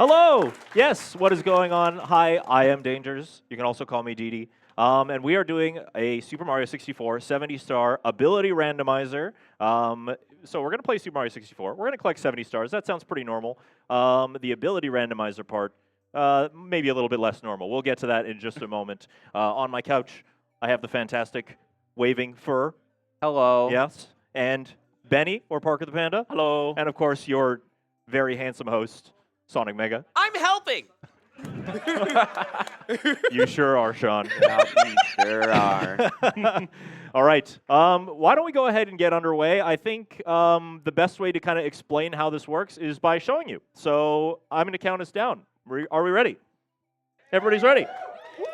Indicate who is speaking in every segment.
Speaker 1: Hello! Yes, what is going on? Hi, I am Dangers. You can also call me Didi. And we are doing a Super Mario 64 70-star ability randomizer. So we're going to play Super Mario 64. We're going to collect 70 stars. That sounds pretty normal. The ability randomizer part, maybe a little bit less normal. We'll get to that in just a moment. On my couch, I have the fantastic waving fur.
Speaker 2: Hello.
Speaker 1: Yes. And Benny, or Parker the Panda.
Speaker 3: Hello.
Speaker 1: And of course, your very handsome host, Sonic Mega.
Speaker 4: I'm helping.
Speaker 1: You sure are, Sean.
Speaker 2: Yep, we sure are.
Speaker 1: All right. Why don't we go ahead and get underway? I think the best way to kind of explain how this works is by showing you. So I'm going to count us down. Are we ready? Everybody's ready?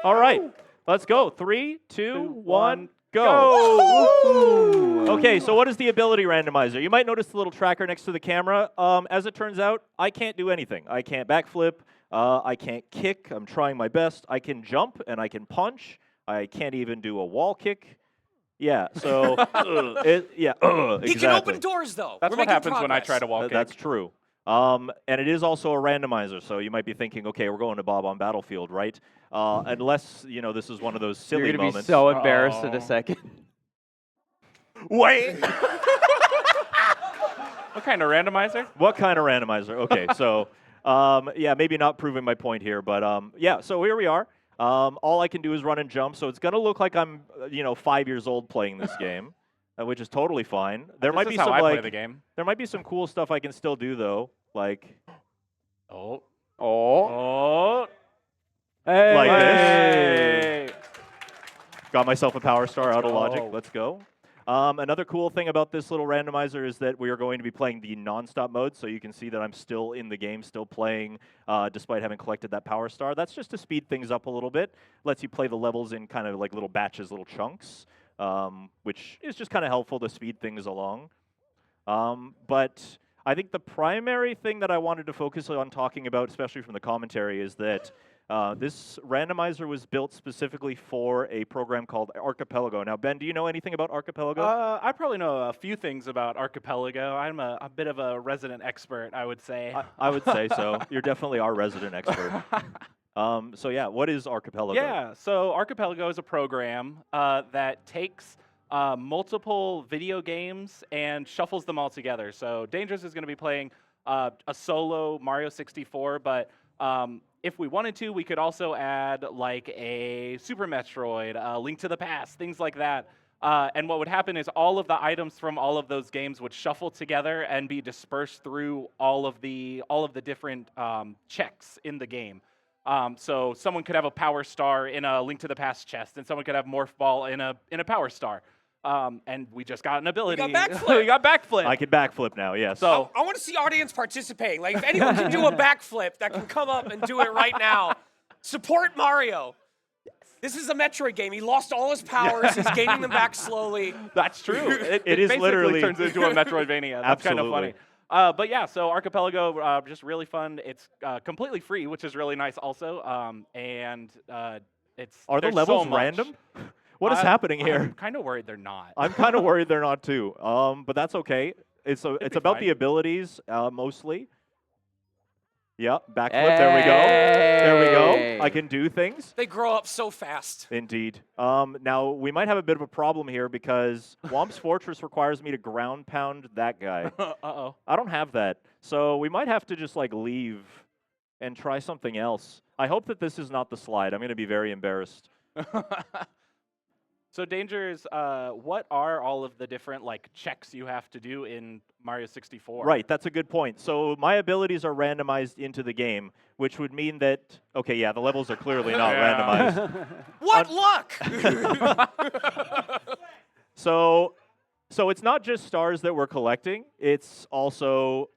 Speaker 1: All right. Let's go. 3, 2, 1, go. Okay, so what is the ability randomizer? You might notice the little tracker next to the camera. As it turns out, I can't do anything. I can't backflip. I can't kick. I'm trying my best. I can jump and I can punch. I can't even do a wall kick. Yeah, so exactly.
Speaker 4: He can open doors, though.
Speaker 3: That's
Speaker 4: We're
Speaker 3: what
Speaker 4: making
Speaker 3: happens when I
Speaker 4: progress.
Speaker 3: try to walk.
Speaker 1: That's true. And it is also a randomizer, so you might be thinking, okay, we're going to Bob on Battlefield, right? Unless, this is one of those silly
Speaker 2: You're gonna
Speaker 1: moments.
Speaker 2: be so embarrassed in
Speaker 3: Uh-oh.
Speaker 2: a second.
Speaker 1: Wait!
Speaker 3: What kind of randomizer?
Speaker 1: What kind of randomizer? Okay, so, maybe not proving my point here, but so here we are. All I can do is run and jump, so it's going to look like I'm, 5 years old playing this game, which is totally fine. There might
Speaker 3: This
Speaker 1: be
Speaker 3: is how
Speaker 1: some
Speaker 3: I play the game.
Speaker 1: there might be some cool stuff I can still do though, like
Speaker 3: Oh.
Speaker 2: Oh.
Speaker 3: Oh.
Speaker 2: Hey.
Speaker 1: Like
Speaker 3: Hey.
Speaker 1: got myself a power star out of logic.
Speaker 3: go.
Speaker 1: Let's go. Another cool thing about this little randomizer is that we are going to be playing the non-stop mode, so you can see that I'm still in the game, still playing, despite having collected that power star. That's just to speed things up a little bit. Lets you play the levels in kind of like little batches, little chunks, which is just kind of helpful to speed things along. But I think the primary thing that I wanted to focus on talking about, especially from the commentary, is that this randomizer was built specifically for a program called Archipelago. Now, Ben, do you know anything about Archipelago?
Speaker 3: I probably know a few things about Archipelago. I'm a bit of a resident expert, I would say.
Speaker 1: I would say so. You're definitely our resident expert. What is Archipelago?
Speaker 3: Yeah, so Archipelago is a program that takes multiple video games and shuffles them all together. So Dangerous is going to be playing a solo Mario 64, but if we wanted to, we could also add like a Super Metroid, Link to the Past, things like that. And what would happen is all of the items from all of those games would shuffle together and be dispersed through all of the different checks in the game. So someone could have a Power Star in a Link to the Past chest, and someone could have Morph Ball in a Power Star. And we just got an ability.
Speaker 4: We got backflip.
Speaker 3: We got backflip.
Speaker 1: I can backflip now, yes.
Speaker 3: So
Speaker 4: I want to see audience participating. Like, if anyone can do a backflip, that can come up and do it right now. Support Mario. This is a Metroid game. He lost all his powers. He's gaining them back slowly.
Speaker 3: that's true.
Speaker 1: It
Speaker 3: It
Speaker 1: is
Speaker 3: basically
Speaker 1: literally
Speaker 3: turns into a Metroidvania. That's kind of
Speaker 1: Absolutely.
Speaker 3: funny. But yeah, so Archipelago, just really fun. It's completely free, which is really nice also. It's
Speaker 1: Are the
Speaker 3: there's
Speaker 1: levels
Speaker 3: so much.
Speaker 1: random? What is happening here?
Speaker 3: I'm kind of worried they're not.
Speaker 1: I'm kind of worried they're not too, but that's okay. It's
Speaker 3: be
Speaker 1: about
Speaker 3: fine.
Speaker 1: the abilities mostly. Yeah, backflip. There we go. There we go. I can do things.
Speaker 4: They grow up so fast.
Speaker 1: Indeed. Now we might have a bit of a problem here because Womp's Fortress requires me to ground pound that guy.
Speaker 3: Uh-oh.
Speaker 1: I don't have that, so we might have to just like leave and try something else. I hope that this is not the slide. I'm going to be very embarrassed.
Speaker 3: So Dangers, what are all of the different like checks you have to do in Mario 64?
Speaker 1: Right, that's a good point. So my abilities are randomized into the game, which would mean that, okay, yeah, the levels are clearly not
Speaker 3: Yeah.
Speaker 1: randomized.
Speaker 4: What luck!
Speaker 1: So it's not just stars that we're collecting. It's also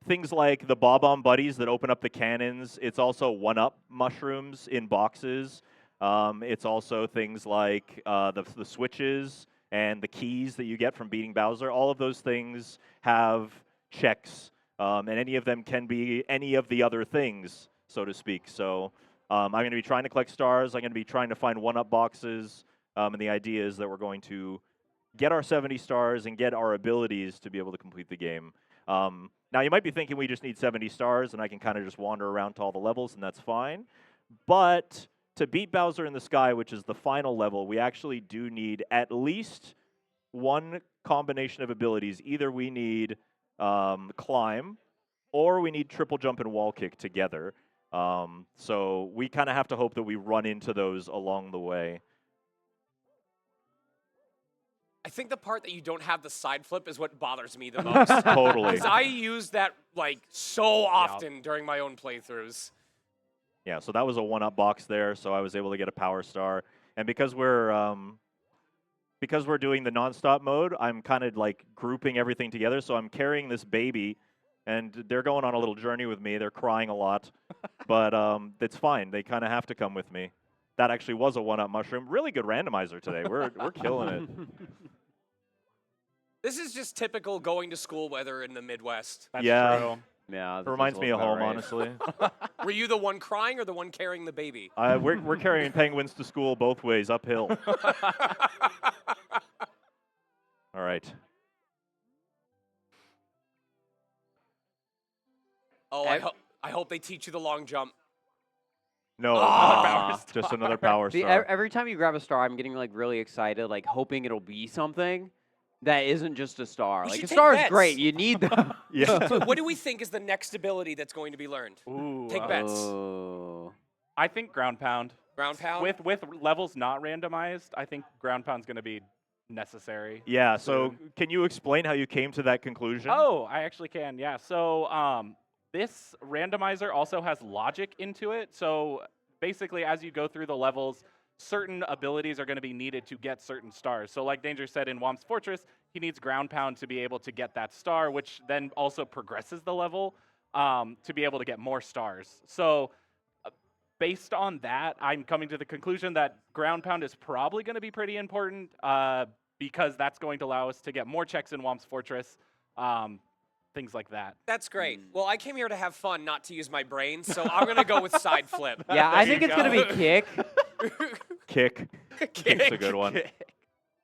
Speaker 1: things like the Bob-omb buddies that open up the cannons. It's also one-up mushrooms in boxes. It's also things like the switches and the keys that you get from beating Bowser. All of those things have checks, and any of them can be any of the other things, so to speak. So I'm going to be trying to collect stars. I'm going to be trying to find one-up boxes, and the idea is that we're going to get our 70 stars and get our abilities to be able to complete the game. Now, you might be thinking we just need 70 stars and I can kind of just wander around to all the levels, and that's fine. But to beat Bowser in the Sky, which is the final level, we actually do need at least one combination of abilities. Either we need Climb, or we need Triple Jump and Wall Kick together. So we kind of have to hope that we run into those along the way.
Speaker 4: I think the part that you don't have the side flip is what bothers me the most.
Speaker 1: Totally.
Speaker 4: Because I use that like so often during my own playthroughs.
Speaker 1: Yeah, so that was a 1-up box there, so I was able to get a Power Star. And because we're doing the non-stop mode, I'm kind of like grouping everything together. So I'm carrying this baby, and they're going on a little journey with me. They're crying a lot, but it's fine. They kind of have to come with me. That actually was a 1-up mushroom. Really good randomizer today. We're killing it.
Speaker 4: This is just typical going to school weather in the Midwest.
Speaker 3: That's
Speaker 1: Yeah.
Speaker 3: true.
Speaker 2: Yeah,
Speaker 1: It reminds me of home, honestly.
Speaker 4: Were you the one crying or the one carrying the baby?
Speaker 1: We're carrying penguins to school both ways, uphill. All right.
Speaker 4: Oh, I hope they teach you the long jump.
Speaker 1: No,
Speaker 4: Ah.
Speaker 1: just another Power
Speaker 2: See,
Speaker 1: Star.
Speaker 2: every time you grab a star, I'm getting like really excited, like hoping it'll be something that isn't just a star.
Speaker 4: We
Speaker 2: Like
Speaker 4: should
Speaker 2: a
Speaker 4: take
Speaker 2: star is
Speaker 4: bets.
Speaker 2: great. You need them.
Speaker 1: Yeah.
Speaker 4: So what do we think is the next ability that's going to be learned?
Speaker 3: Ooh,
Speaker 4: Take bets.
Speaker 2: Oh.
Speaker 3: I think ground pound.
Speaker 4: Ground pound?
Speaker 3: With levels not randomized, I think ground pound's going to be necessary.
Speaker 1: Yeah, so can you explain how you came to that conclusion?
Speaker 3: Oh, I actually can. Yeah. So this randomizer also has logic into it. So basically, as you go through the levels, certain abilities are going to be needed to get certain stars. So like Danger said in Womp's Fortress, he needs ground pound to be able to get that star, which then also progresses the level to be able to get more stars. So based on that, I'm coming to the conclusion that ground pound is probably going to be pretty important because that's going to allow us to get more checks in Womp's Fortress, things like that.
Speaker 4: That's great. Well, I came here to have fun, not to use my brain, so I'm going to go with side flip.
Speaker 2: Yeah, I
Speaker 3: There
Speaker 2: think
Speaker 3: you
Speaker 2: it's going to be kick.
Speaker 1: Kick. Kick's a good one.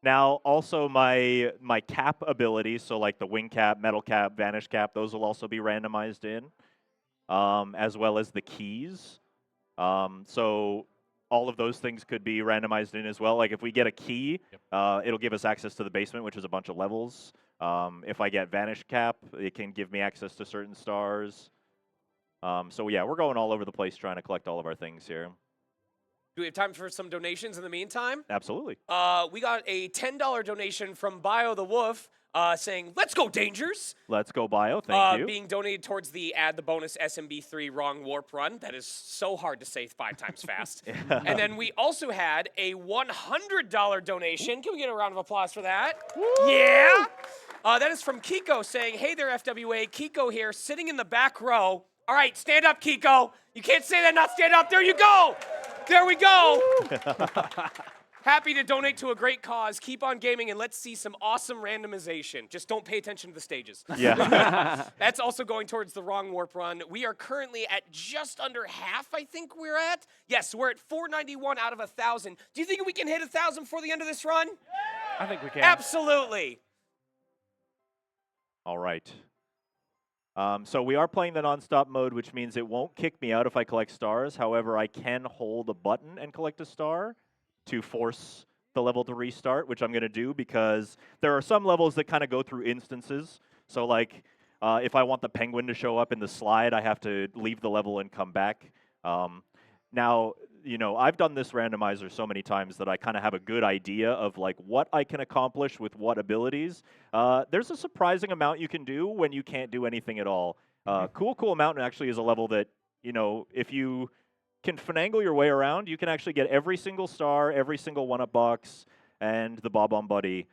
Speaker 1: Now, also my cap abilities, so like the wing cap, metal cap, vanish cap, those will also be randomized in, as well as the keys. So all of those things could be randomized in as well. Like if we get a key, it'll give us access to the basement, which is a bunch of levels. If I get vanish cap, it can give me access to certain stars. So yeah, we're going all over the place trying to collect all of our things here.
Speaker 4: Do we have time for some donations in the meantime?
Speaker 1: Absolutely.
Speaker 4: We got a $10 donation from Bio the Wolf saying, "Let's go, Dangers!"
Speaker 1: Let's go bio. Thank you.
Speaker 4: Being donated towards the add the bonus SMB3 wrong warp run. That is so hard to say 5 times fast. And then we also had a $100 donation. Can we get a round of applause for that? Yeah. That is from Kiko saying, "Hey there, FWA. Kiko here, sitting in the back row." All right, stand up, Kiko. You can't say that, not stand up. There you go. There we go. Happy to donate to a great cause. Keep on gaming and let's see some awesome randomization. Just don't pay attention to the stages.
Speaker 1: Yeah.
Speaker 4: That's also going towards the wrong warp run. We are currently at just under half, I think we're at. Yes, we're at 491 out of 1,000. Do you think we can hit 1,000 before the end of this run?
Speaker 3: I think we can.
Speaker 4: Absolutely.
Speaker 1: All right. So we are playing the non-stop mode, which means it won't kick me out if I collect stars. However, I can hold a button and collect a star to force the level to restart, which I'm going to do because there are some levels that kind of go through instances. So like if I want the penguin to show up in the slide, I have to leave the level and come back. Now, you know, I've done this randomizer so many times that I kind of have a good idea of like what I can accomplish with what abilities. There's a surprising amount you can do when you can't do anything at all. Cool Mountain actually is a level that, you know, if you can finagle your way around, you can actually get every single star, every single 1-up box, and the Bob-omb Buddy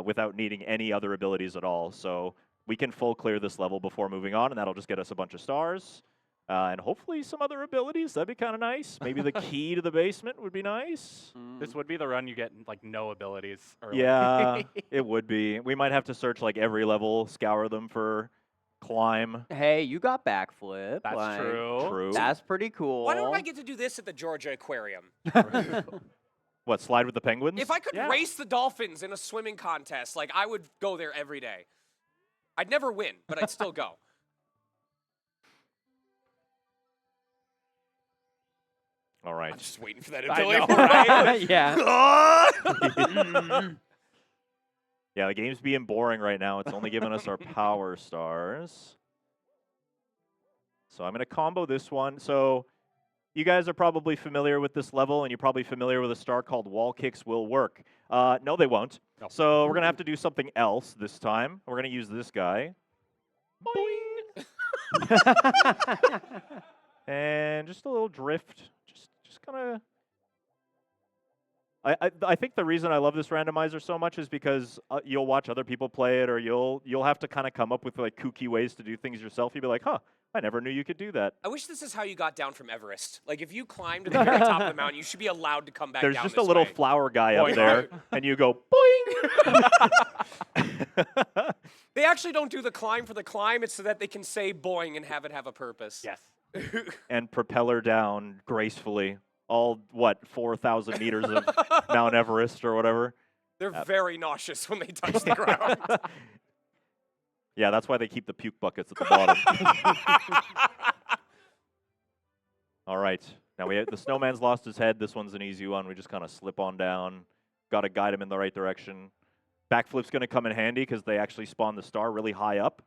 Speaker 1: without needing any other abilities at all. So we can full clear this level before moving on, and that'll just get us a bunch of stars. And hopefully some other abilities. That'd be kind of nice. Maybe the key to the basement would be nice.
Speaker 3: This would be the run you get like no abilities early.
Speaker 1: Yeah, it would be. We might have to search like every level, scour them for climb.
Speaker 2: Hey, you got backflip.
Speaker 3: That's
Speaker 2: like,
Speaker 3: true.
Speaker 1: True.
Speaker 2: That's pretty cool.
Speaker 4: Why don't I get to do this at the Georgia Aquarium?
Speaker 1: What, slide with the penguins?
Speaker 4: If I could
Speaker 3: Yeah.
Speaker 4: race the dolphins in a swimming contest, like I would go there every day. I'd never win, but I'd still go.
Speaker 1: All right.
Speaker 4: I'm just waiting for that
Speaker 3: I
Speaker 4: ability.
Speaker 3: know,
Speaker 4: for
Speaker 3: right?
Speaker 2: Yeah.
Speaker 1: Yeah, the game's being boring right now. It's only giving us our power stars. So I'm going to combo this one. So you guys are probably familiar with this level, and you're probably familiar with a star called Wall Kicks Will Work. No, they won't.
Speaker 3: No.
Speaker 1: So we're going to have to do something else this time. We're going to use this guy. And just a little drift. Just kind of... I think the reason I love this randomizer so much is because you'll watch other people play it, or you'll have to kind of come up with like kooky ways to do things yourself. You'll be like, huh, I never knew you could do that.
Speaker 4: I wish this is how you got down from Everest. Like, if you climbed to the very top of the mountain, you should be allowed to come back
Speaker 1: There's
Speaker 4: down
Speaker 1: just
Speaker 4: this
Speaker 1: a little
Speaker 4: way.
Speaker 1: flower guy up
Speaker 3: Boing.
Speaker 1: there, and you go boing.
Speaker 4: They actually don't do the climb for the climb. It's so that they can say boing and have it have a purpose.
Speaker 3: Yes.
Speaker 1: And propeller down gracefully. All, what, 4,000 meters of Mount Everest or whatever?
Speaker 4: They're very nauseous when they touch the ground.
Speaker 1: Yeah, that's why they keep the puke buckets at the bottom. All right. Now the snowman's lost his head. This one's an easy one. We just kind of slip on down. Got to guide him in the right direction. Backflip's going to come in handy because they actually spawn the star really high up.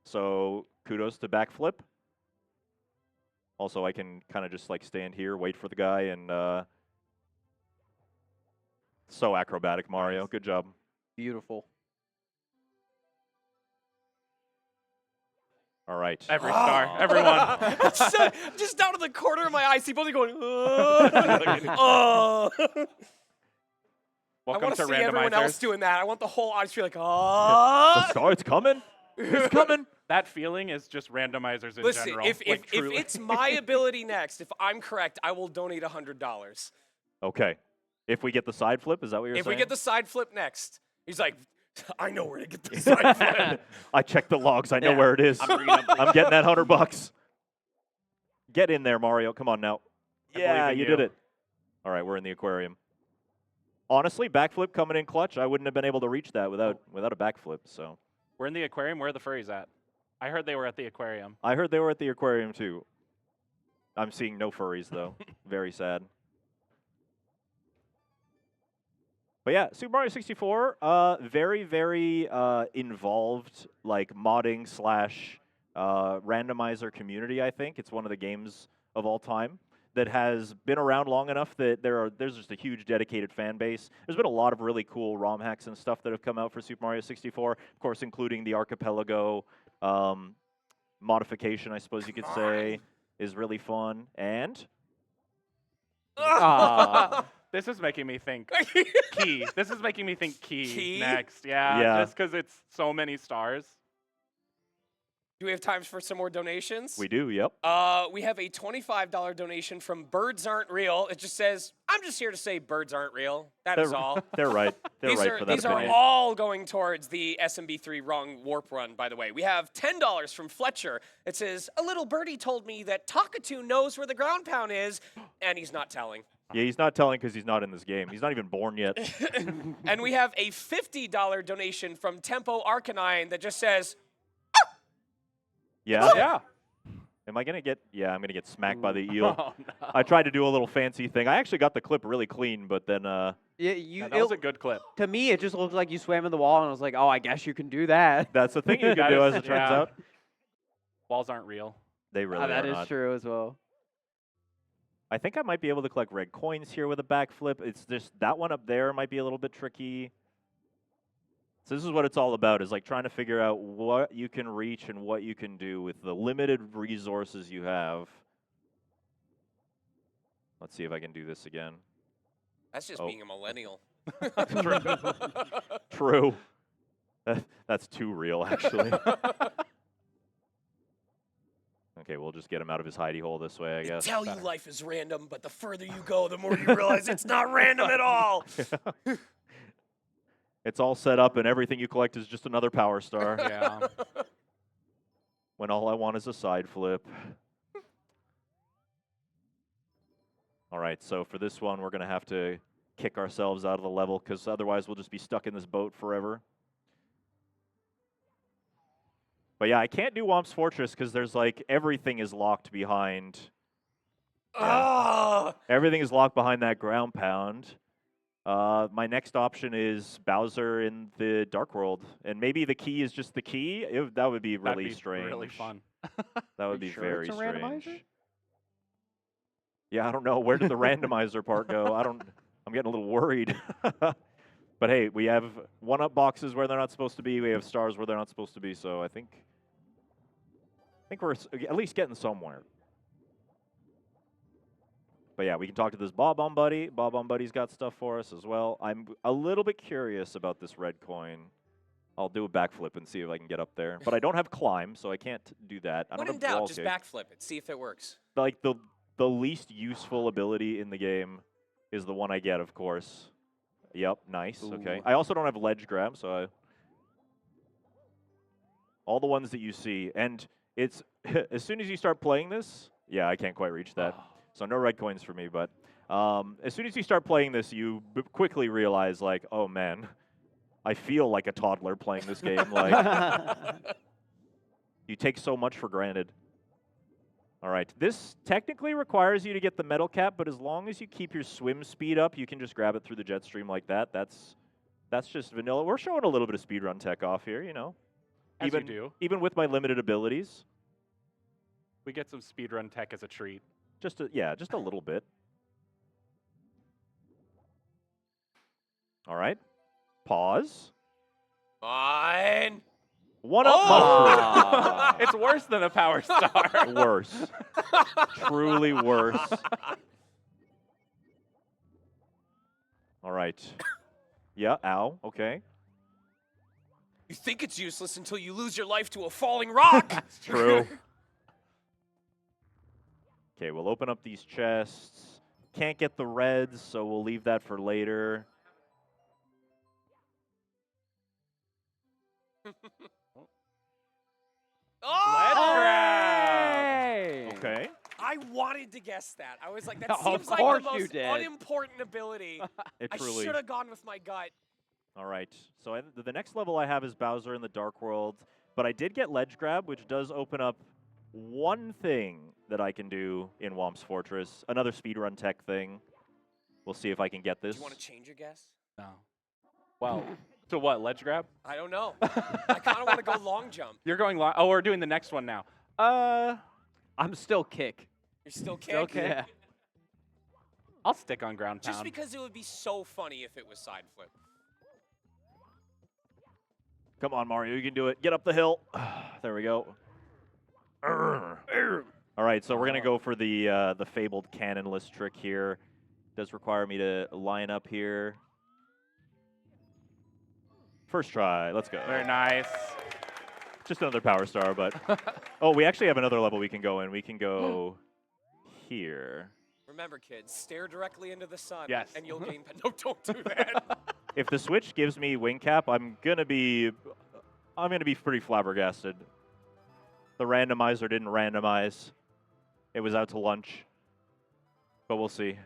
Speaker 1: So kudos to backflip. Also, I can kind of just like stand here, wait for the guy, and so acrobatic, Mario. Good job.
Speaker 2: Beautiful.
Speaker 1: All right.
Speaker 3: Every star. Everyone.
Speaker 4: Just down to the corner of my eye, I see both of you going, oh. I
Speaker 3: Welcome
Speaker 4: want
Speaker 3: to
Speaker 4: to see everyone else
Speaker 3: randomizers.
Speaker 4: doing that. I want the whole audience to be like,
Speaker 1: The
Speaker 4: oh.
Speaker 1: star, it's coming. It's coming.
Speaker 3: That feeling is just randomizers in
Speaker 4: Listen,
Speaker 3: general.
Speaker 4: if
Speaker 3: like, truly.
Speaker 4: it's my ability next, if I'm correct, I will donate $100.
Speaker 1: Okay. If we get the side flip, is that what you're
Speaker 4: If
Speaker 1: saying?
Speaker 4: we get the side flip next, he's like, I know where to get the side flip.
Speaker 1: I checked the logs. I know
Speaker 2: Yeah.
Speaker 1: where it is.
Speaker 2: I'm bringing up the-
Speaker 1: I'm getting that $100. Get in there, Mario. Come on now.
Speaker 3: I
Speaker 1: Yeah,
Speaker 3: believe in
Speaker 1: you
Speaker 3: you.
Speaker 1: did it. All right, we're in the aquarium. Honestly, backflip coming in clutch. I wouldn't have been able to reach that without a backflip. So
Speaker 3: We're in the aquarium. Where are the furries at? I heard they were at the aquarium.
Speaker 1: I heard they were at the aquarium too. I'm seeing no furries though. Very sad. But yeah, Super Mario 64, very, very involved, like modding slash randomizer community. I think it's one of the games of all time that has been around long enough that there's just a huge dedicated fan base. There's been a lot of really cool ROM hacks and stuff that have come out for Super Mario 64, of course, including the Archipelago modification, I suppose you could say, is really fun. And
Speaker 3: This is making me think key. This is making me think key,
Speaker 4: Key?
Speaker 3: next. Yeah,
Speaker 1: Yeah.
Speaker 3: just because it's so many stars.
Speaker 4: Do we have time for some more donations?
Speaker 1: we do, yep.
Speaker 4: We have a $25 donation from Birds Aren't Real. It just says, I'm just here to say birds aren't real. That is all.
Speaker 1: They're right. They're
Speaker 4: These
Speaker 1: right
Speaker 4: are,
Speaker 1: for that
Speaker 4: these are
Speaker 1: opinion.
Speaker 4: all going towards the SMB3 wrong warp run, by the way. We have $10 from Fletcher. It says, a little birdie told me that Takatu knows where the ground pound is, and he's not telling.
Speaker 1: Yeah, he's not telling because he's not in this game. He's not even born yet.
Speaker 4: And we have a $50 donation from Tempo Arcanine that just says,
Speaker 1: Yeah?
Speaker 3: Yeah.
Speaker 1: Am I going to get... Yeah, I'm going to get smacked by the eel.
Speaker 3: Oh, no.
Speaker 1: I tried to do a little fancy thing. I actually got the clip really clean, but then...
Speaker 2: Yeah,
Speaker 3: Yeah, that was a good clip.
Speaker 2: to me, it just looked like you swam in the wall, and I was like, oh, I guess you can do that.
Speaker 1: That's the thing you can
Speaker 3: That
Speaker 1: do,
Speaker 3: is-
Speaker 1: as it turns
Speaker 3: yeah.
Speaker 1: out.
Speaker 3: Walls aren't real.
Speaker 1: They really
Speaker 2: That
Speaker 1: are
Speaker 2: is
Speaker 1: not.
Speaker 2: true as well.
Speaker 1: I think I might be able to collect red coins here with a backflip. It's just that one up there might be a little bit tricky. So this is what it's all about, is like trying to figure out what you can reach and what you can do with the limited resources you have. Let's see if I can do this again.
Speaker 4: that's just
Speaker 1: Oh.
Speaker 4: being a millennial.
Speaker 1: True. That's too real, actually. Okay, we'll just get him out of his hidey hole this way, I
Speaker 4: They
Speaker 1: guess.
Speaker 4: tell you life is random, but the further you go, the more you realize it's not random at all.
Speaker 1: It's all set up, and everything you collect is just another power star.
Speaker 3: Yeah.
Speaker 1: When all I want is a side flip. All right, so for this one, we're going to have to kick ourselves out of the level, because otherwise we'll just be stuck in this boat forever. But yeah, I can't do Womp's Fortress, because there's like, everything is locked behind
Speaker 4: Oh!
Speaker 1: Everything is locked behind that ground pound. My next option is Bowser in the Dark World, and maybe the key is just the key. That would be really
Speaker 3: That'd be
Speaker 1: strange.
Speaker 3: really fun.
Speaker 1: That
Speaker 2: Are
Speaker 1: would
Speaker 2: you
Speaker 1: be
Speaker 2: sure
Speaker 1: very
Speaker 2: it's a
Speaker 1: strange.
Speaker 2: randomizer?
Speaker 1: Yeah, I don't know. Where did the randomizer part go? I'm getting a little worried. But hey, we have one-up boxes where they're not supposed to be. We have stars where they're not supposed to be. So I think we're at least getting somewhere. But yeah, we can talk to this Bob on Buddy. Bob on Buddy's got stuff for us as well. I'm a little bit curious about this red coin. I'll do a backflip and see if I can get up there. But I don't have climb, so I can't do that. I
Speaker 4: When
Speaker 1: don't
Speaker 4: in
Speaker 1: have wall
Speaker 4: doubt, just
Speaker 1: kick.
Speaker 4: backflip it. See if it works.
Speaker 1: Like the least useful ability in the game is the one I get, of course. Yep, nice. Okay.
Speaker 2: Ooh.
Speaker 1: I also don't have ledge grab, so all the ones that you see, and it's as soon as you start playing this, yeah, I can't quite reach that. So no red coins for me, but as soon as you start playing this, you quickly realize, like, oh man, I feel like a toddler playing this game. Like, you take so much for granted. All right, this technically requires you to get the metal cap, but as long as you keep your swim speed up, you can just grab it through the jet stream like that. That's just vanilla. We're showing a little bit of speedrun tech off here, you know.
Speaker 3: As
Speaker 1: even,
Speaker 3: you do.
Speaker 1: Even with my limited abilities.
Speaker 3: We get some speedrun tech as a treat.
Speaker 1: Just a little bit. All right. Pause.
Speaker 4: Fine.
Speaker 1: One up mushroom.
Speaker 3: It's worse than a power star.
Speaker 1: Worse. Truly worse. All right. Yeah, ow. Okay.
Speaker 4: You think it's useless until you lose your life to a falling rock.
Speaker 1: True. Okay, we'll open up these chests. Can't get the reds, so we'll leave that for later.
Speaker 4: Oh!
Speaker 2: Hey!
Speaker 1: Okay.
Speaker 4: I wanted to guess that. I was like, that
Speaker 2: Of
Speaker 4: seems like the
Speaker 2: course you
Speaker 4: most
Speaker 2: did.
Speaker 4: unimportant ability.
Speaker 1: It
Speaker 4: I
Speaker 1: truly.
Speaker 4: should have gone with my gut.
Speaker 1: All right. So the next level I have is Bowser in the Dark World, but I did get ledge grab, which does open up one thing that I can do in Womp's Fortress. Another speedrun tech thing. We'll see if I can get
Speaker 4: Do
Speaker 1: this.
Speaker 4: you want to change your guess?
Speaker 3: No. Well, to what? Ledge grab?
Speaker 4: I don't know. I kind of want to go long jump.
Speaker 3: You're going long. Oh, we're doing the next one now.
Speaker 2: I'm still kick.
Speaker 4: You're still kick?
Speaker 3: Still kick.
Speaker 2: Yeah.
Speaker 3: I'll stick on ground pound.
Speaker 4: Just because it would be so funny if it was side flip.
Speaker 1: Come on, Mario, you can do it. Get up the hill. There we go. All right, so we're gonna go for the fabled cannonless trick here. Does require me to line up here. First try. Let's go.
Speaker 3: Very nice.
Speaker 1: Just another power star, but oh, we actually have another level we can go in. We can go here.
Speaker 4: Remember, kids, stare directly into the sun.
Speaker 3: Yes.
Speaker 4: And you'll gain. No, don't do that.
Speaker 1: If the Switch gives me wing cap, I'm gonna be pretty flabbergasted. The randomizer didn't randomize. It was out to lunch. But we'll see.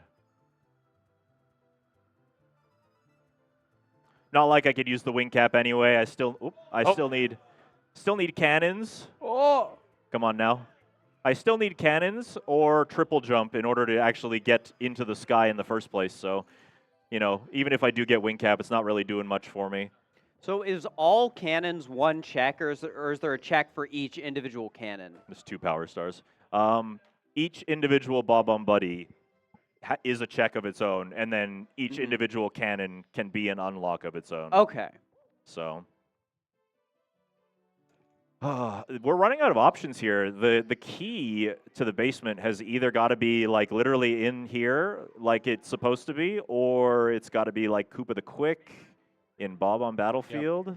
Speaker 1: Not like I could use the wing cap anyway. I still need cannons.
Speaker 2: Oh!
Speaker 1: Come on now. I still need cannons or triple jump in order to actually get into the sky in the first place. So, you know, even if I do get wing cap, it's not really doing much for me.
Speaker 2: So is all cannons one check, or is there a check for each individual cannon?
Speaker 1: There's 2 power stars. Each individual Bob on Buddy is a check of its own, and then each individual cannon can be an unlock of its own.
Speaker 2: Okay.
Speaker 1: So we're running out of options here. The key to the basement has either got to be like literally in here, like it's supposed to be, or it's got to be like Koopa the Quick in Bob on Battlefield.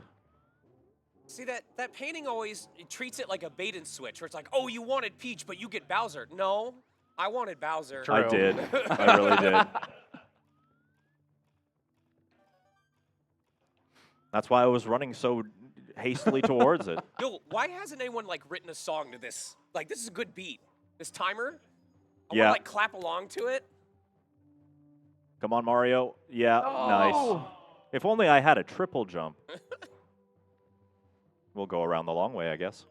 Speaker 4: See, that painting always treats it like a bait and switch, where it's like, oh, you wanted Peach, but you get Bowser. No, I wanted Bowser.
Speaker 3: True.
Speaker 1: I did. I really did. That's why I was running so hastily towards it.
Speaker 4: Yo, why hasn't anyone like written a song to this? Like, this is a good beat. This timer. I
Speaker 1: Yeah.
Speaker 4: want to like clap along to it.
Speaker 1: Come on, Mario. Yeah, nice. If only I had a triple jump. We'll go around the long way, I guess.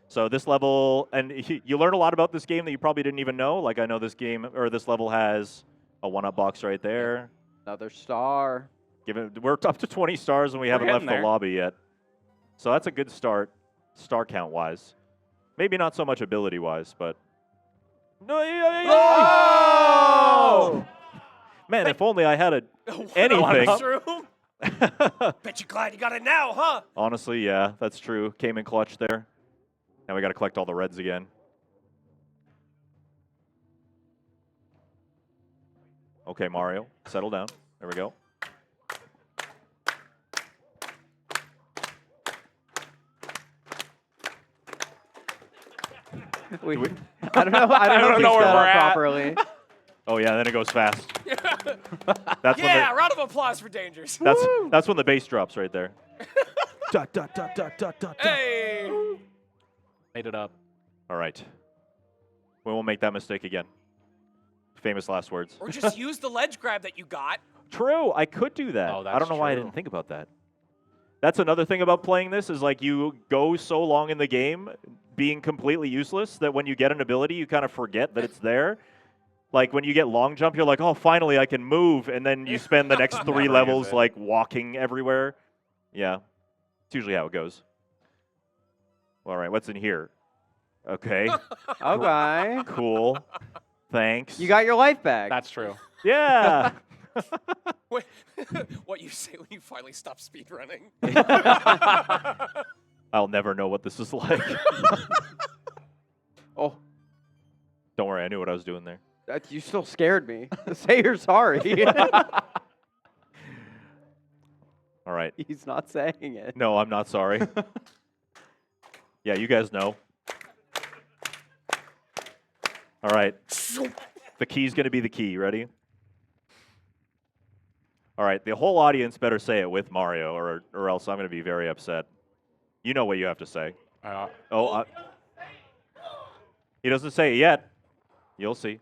Speaker 1: So this level, and you learn a lot about this game that you probably didn't even know. Like I know this game or this level has a 1-up box right there.
Speaker 2: Another star.
Speaker 1: We're up to 20 stars and we haven't left
Speaker 3: getting
Speaker 1: the
Speaker 3: there.
Speaker 1: lobby yet. So that's a good start, star count wise. Maybe not so much ability wise, but.
Speaker 2: Oh!
Speaker 1: Man, if only I had
Speaker 4: What
Speaker 1: anything.
Speaker 4: mushroom? Bet you're glad you got it now, huh?
Speaker 1: Honestly, yeah, that's true. Came in clutch there. Now we got to collect all the reds again. Okay, Mario, settle down. There we go.
Speaker 2: I don't know. I don't know if
Speaker 3: know
Speaker 2: we
Speaker 3: where
Speaker 2: set
Speaker 3: we're
Speaker 2: up
Speaker 3: at.
Speaker 2: properly.
Speaker 1: Oh yeah, then it goes fast. That's
Speaker 4: Yeah, round of applause for Dangers.
Speaker 1: that's when the bass drops right there. Dot, dot, dot, dot, dot, dot, dot.
Speaker 4: Hey.
Speaker 3: Made it up.
Speaker 1: All right. We won't make that mistake again. Famous last words.
Speaker 4: Or just use the ledge grab that you got.
Speaker 1: True, I could do that.
Speaker 3: Oh,
Speaker 1: I
Speaker 3: that's
Speaker 1: don't know why I
Speaker 3: true.
Speaker 1: didn't think about that. That's another thing about playing this is like you go so long in the game being completely useless that when you get an ability, you kind of forget that it's there. Like when you get long jump, you're like, oh, finally I can move. And then you spend the next 3
Speaker 3: Never
Speaker 1: levels
Speaker 3: use it.
Speaker 1: like walking everywhere. Yeah, it's usually how it goes. All right, what's in here? Okay,
Speaker 2: Okay.
Speaker 1: cool. Thanks.
Speaker 2: You got your life back.
Speaker 3: That's true.
Speaker 1: Yeah.
Speaker 4: Wait, what you say when you finally stop speedrunning?
Speaker 1: I'll never know what this is like.
Speaker 2: Oh,
Speaker 1: Don't worry, I knew what I was doing there.
Speaker 2: you still scared me. Say you're sorry.
Speaker 1: All right.
Speaker 2: He's not saying it.
Speaker 1: No, I'm not sorry. Yeah, you guys know. All right. The key's going to be the key. Ready? All right. The whole audience better say it with Mario, or else I'm going to be very upset. You know what you have to say. Oh, he doesn't say it yet. You'll see.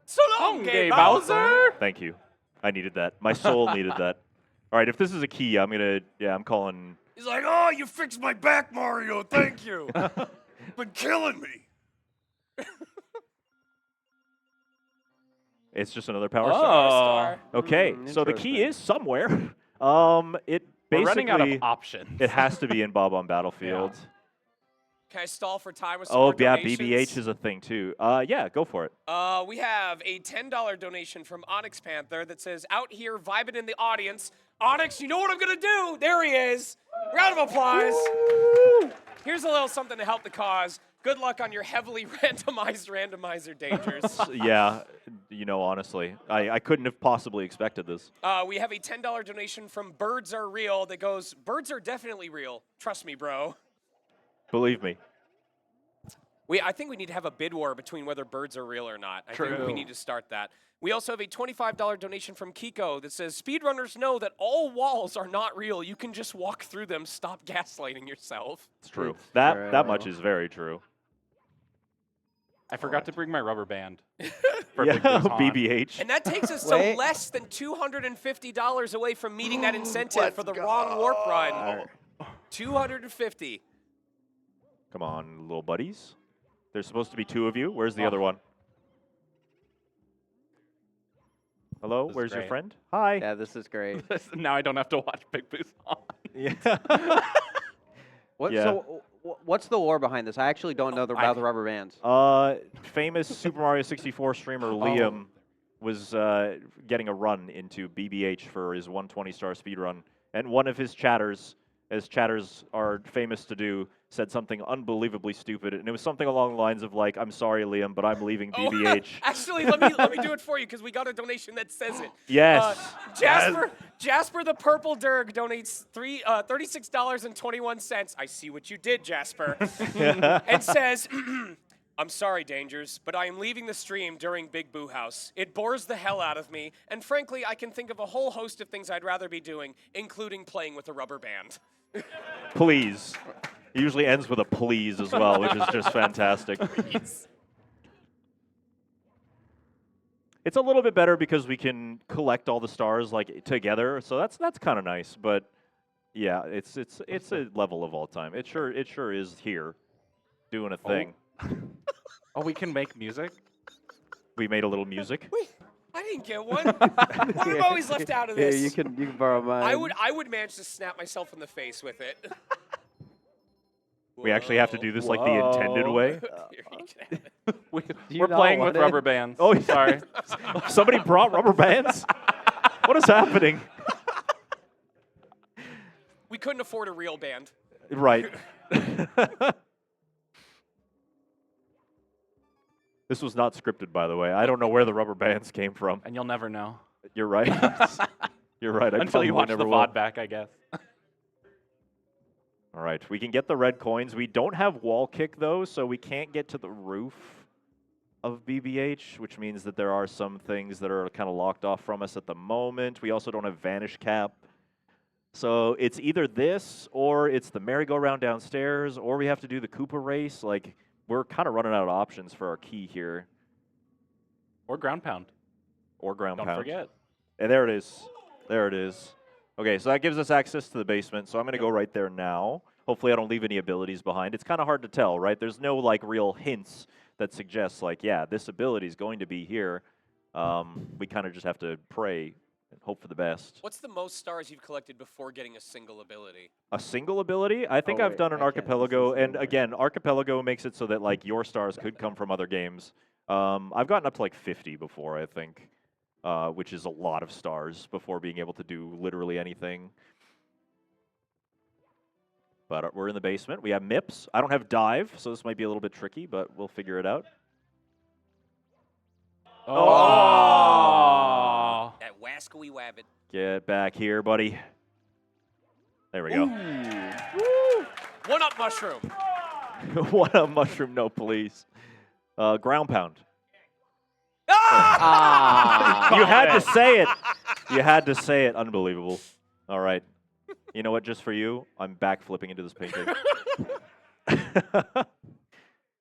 Speaker 4: So long,
Speaker 3: Okay,
Speaker 4: Gay
Speaker 3: Bowser.
Speaker 4: Bowser.
Speaker 1: Thank you. I needed that. My soul needed that. All right. If this is a key, I'm calling.
Speaker 4: He's like, oh, you fixed my back, Mario. Thank you. Been killing me.
Speaker 1: It's just another power star.
Speaker 3: Oh.
Speaker 1: Okay, so the key
Speaker 2: interesting.
Speaker 1: is somewhere. It
Speaker 3: We're
Speaker 1: basically
Speaker 3: running out of options.
Speaker 1: it has to be in Bob on Battlefield.
Speaker 4: Can I stall for time with some
Speaker 1: Oh
Speaker 4: more
Speaker 1: yeah,
Speaker 4: donations?
Speaker 1: BBH is a thing too. Yeah, go for it.
Speaker 4: We have a $10 donation from Onyx Panther that says, out here vibing in the audience. Onyx, you know what I'm going to do? There he is. Round of applause. Here's a little something to help the cause. Good luck on your heavily randomized randomizer Dangers.
Speaker 1: Yeah, honestly, I couldn't have possibly expected this.
Speaker 4: We have a $10 donation from Birds Are Real that goes, birds are definitely real. Trust me, bro.
Speaker 1: Believe me.
Speaker 4: I think we need to have a bid war between whether birds are real or not. I think we
Speaker 3: True.
Speaker 4: need to start that. We also have a $25 donation from Kiko that says, speedrunners know that all walls are not real. You can just walk through them. Stop gaslighting yourself.
Speaker 1: It's true.
Speaker 2: It's
Speaker 1: That much
Speaker 2: true.
Speaker 1: is very true.
Speaker 3: I forgot to bring my rubber band.
Speaker 1: Yeah,
Speaker 3: Big Boo's on.
Speaker 1: BBH.
Speaker 4: And that takes us
Speaker 2: Wait.
Speaker 4: to less than $250 away from meeting that incentive for the wrong warp run. 250.
Speaker 1: Come on, little buddies. There's supposed to be 2 of you. Where's the other one? Hello,
Speaker 3: This is
Speaker 1: where's your
Speaker 3: great.
Speaker 1: friend? Hi.
Speaker 2: Yeah, this is great.
Speaker 3: Now I don't have to watch Big Boo's on.
Speaker 1: Yeah.
Speaker 2: What?
Speaker 1: Yeah.
Speaker 2: So, what's the lore behind this? I actually don't know about the rubber bands.
Speaker 1: Famous Super Mario 64 streamer Liam was getting a run into BBH for his 120-star speedrun, and one of his chatters, as chatters are famous to do, said something unbelievably stupid, and it was something along the lines of like, "I'm sorry, Liam, but I'm leaving BBH."
Speaker 4: Actually, let me do it for you because we got a donation that says it.
Speaker 1: Yes.
Speaker 4: Jasper the Purple Derg donates $36.21. I see what you did, Jasper. And says, I'm sorry, Dangers, but I am leaving the stream during Big Boo House. It bores the hell out of me, and frankly, I can think of a whole host of things I'd rather be doing, including playing with a rubber band.
Speaker 1: Please. It usually ends with a please as well, which is just fantastic. It's a little bit better because we can collect all the stars like together, so that's kind of nice. But Yeah, it's a level of all time. It sure is here, doing a thing.
Speaker 3: Oh, we can make music?
Speaker 1: We made a little music.
Speaker 4: Wait, I didn't get one. Why am I always left out of
Speaker 2: Yeah,
Speaker 4: this?
Speaker 2: you can borrow mine.
Speaker 4: I would manage to snap myself in the face with it.
Speaker 1: We actually have to do this like the intended
Speaker 3: Whoa.
Speaker 1: way.
Speaker 4: Here, you can have it.
Speaker 2: you
Speaker 3: We're
Speaker 2: not
Speaker 3: playing
Speaker 2: want
Speaker 3: with
Speaker 2: it?
Speaker 3: rubber bands.
Speaker 1: Oh, yeah.
Speaker 3: Sorry.
Speaker 1: Somebody brought rubber bands? What is happening?
Speaker 4: We couldn't afford a real band.
Speaker 1: Right. This was not scripted, by the way. I don't know where the rubber bands came from.
Speaker 3: And you'll never know.
Speaker 1: You're right. You're right. I
Speaker 3: Until you
Speaker 1: probably
Speaker 3: watch
Speaker 1: never
Speaker 3: the
Speaker 1: will.
Speaker 3: VOD back, I guess.
Speaker 1: All right, we can get the red coins. We don't have wall kick, though, so we can't get to the roof of BBH, which means that there are some things that are kind of locked off from us at the moment. We also don't have vanish cap. So it's either this, or it's the merry-go-round downstairs, or we have to do the Koopa race. Like, we're kind of running out of options for our key here.
Speaker 3: Or ground pound.
Speaker 1: Or ground
Speaker 3: Don't
Speaker 1: pound.
Speaker 3: forget.
Speaker 1: And there it is. There it is. Okay, so that gives us access to the basement, so I'm going to go right there now. Hopefully I don't leave any abilities behind. It's kind of hard to tell, right? There's no, like, real hints that suggests, like, yeah, this ability is going to be here. We kind of just have to pray and hope for the best.
Speaker 4: What's the most stars you've collected before getting a single ability?
Speaker 1: A single ability? I think
Speaker 2: Oh,
Speaker 1: I've
Speaker 2: wait,
Speaker 1: done an
Speaker 2: I can't
Speaker 1: Archipelago,
Speaker 2: listen
Speaker 1: and
Speaker 2: to
Speaker 1: again, Archipelago makes it so that, like, your stars could come from other games. I've gotten up to, like, 50 before, I think. Which is a lot of stars before being able to do literally anything. But we're in the basement. We have MIPS. I don't have dive, so this might be a little bit tricky, but we'll figure it out.
Speaker 3: Oh!
Speaker 4: That wascally wabbit.
Speaker 1: Get back here, buddy. There we go.
Speaker 4: One up mushroom.
Speaker 1: What a mushroom, no please. Ground pound.
Speaker 2: Ah!
Speaker 1: You had to say it. You had to say it. Unbelievable. All right. You know what? Just for you, I'm back flipping into this painting.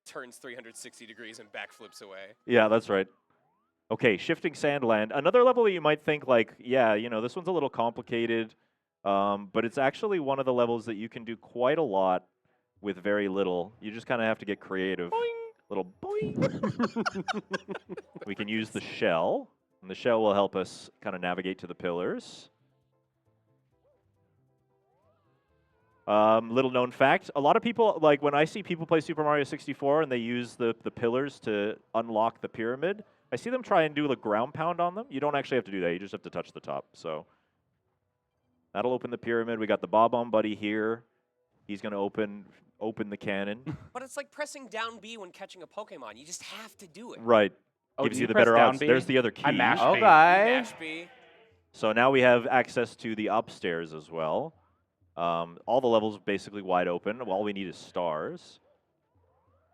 Speaker 4: Turns 360 degrees and backflips away.
Speaker 1: Yeah, that's right. Okay, shifting sandland. Another level that you might think like, yeah, you know, this one's a little complicated, but it's actually one of the levels that you can do quite a lot with very little. You just kind of have to get creative. Boing. Little boing. We can use the shell, and the shell will help us kind of navigate to the pillars. Little known fact, a lot of people, like when I see people play Super Mario 64 and they use the pillars to unlock the pyramid, I see them try and do the ground pound on them. You don't actually have to do that, you just have to touch the top. So that'll open the pyramid. We got the Bob-omb buddy here. He's going to open the cannon.
Speaker 4: But it's like pressing down B when catching a Pokemon. You just have to do it.
Speaker 1: Right.
Speaker 3: Oh,
Speaker 1: Gives
Speaker 3: do
Speaker 1: you
Speaker 3: you
Speaker 1: the
Speaker 3: press
Speaker 1: better
Speaker 3: down
Speaker 1: odds.
Speaker 3: B?
Speaker 1: There's the other key.
Speaker 3: I mashed B.
Speaker 2: Okay.
Speaker 4: Dash B.
Speaker 1: So now we have access to the upstairs as well. All the levels basically wide open. All we need is stars.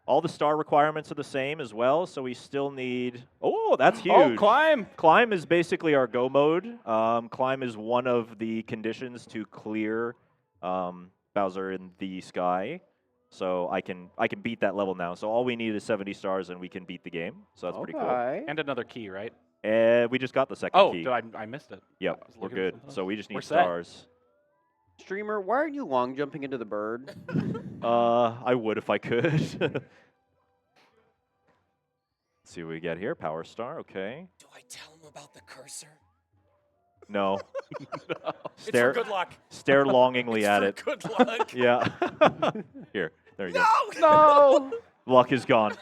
Speaker 1: All the star requirements are the same as well, so we still need... Oh, that's huge.
Speaker 3: Oh, climb!
Speaker 1: Climb is basically our go mode. Climb is one of the conditions to clear Bowser in the sky. So I can beat that level now. So all we need is 70 stars and we can beat the game. So that's pretty cool.
Speaker 3: And another key, right?
Speaker 1: We just got the second
Speaker 3: Oh,
Speaker 1: key.
Speaker 3: I missed it.
Speaker 1: Yep,
Speaker 3: I was
Speaker 1: we're
Speaker 3: looking
Speaker 1: good.
Speaker 3: for something
Speaker 1: So we just
Speaker 3: We're
Speaker 1: need
Speaker 3: set.
Speaker 1: stars.
Speaker 2: Streamer, why aren't you long jumping into the bird?
Speaker 1: I would if I could. Let's see what we get here. Power star, okay.
Speaker 4: Do I tell him about the cursor?
Speaker 1: No.
Speaker 4: It's for good luck.
Speaker 1: Stare longingly
Speaker 4: It's
Speaker 1: at
Speaker 4: for
Speaker 1: it.
Speaker 4: good luck.
Speaker 1: Yeah. Here, there you go.
Speaker 3: No!
Speaker 1: Luck is gone.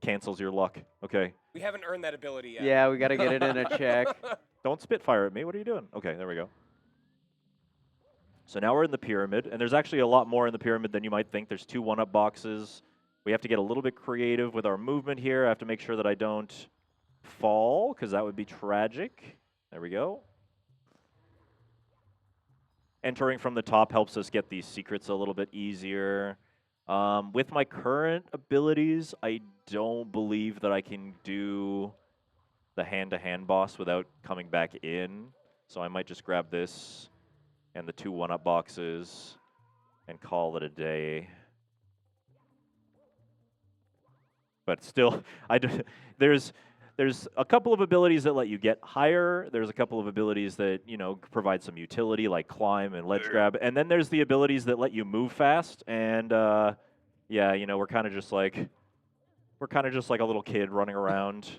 Speaker 1: Cancels your luck. Okay.
Speaker 4: We haven't earned that ability yet.
Speaker 2: Yeah, we gotta get it in a check.
Speaker 1: Don't spitfire at me. What are you doing? Okay, there we go. So now we're in the pyramid, and there's actually a lot more in the pyramid than you might think. There's 2 1-up boxes. We have to get a little bit creative with our movement here. I have to make sure that I don't fall, because that would be tragic. There we go. Entering from the top helps us get these secrets a little bit easier. With my current abilities, I don't believe that I can do the hand-to-hand boss without coming back in. So I might just grab this and the 2 1-up boxes and call it a day. But still, there's there's a couple of abilities that let you get higher. There's a couple of abilities that, you know, provide some utility like climb and ledge grab. And then there's the abilities that let you move fast. And yeah, you know, we're kind of just like a little kid running around.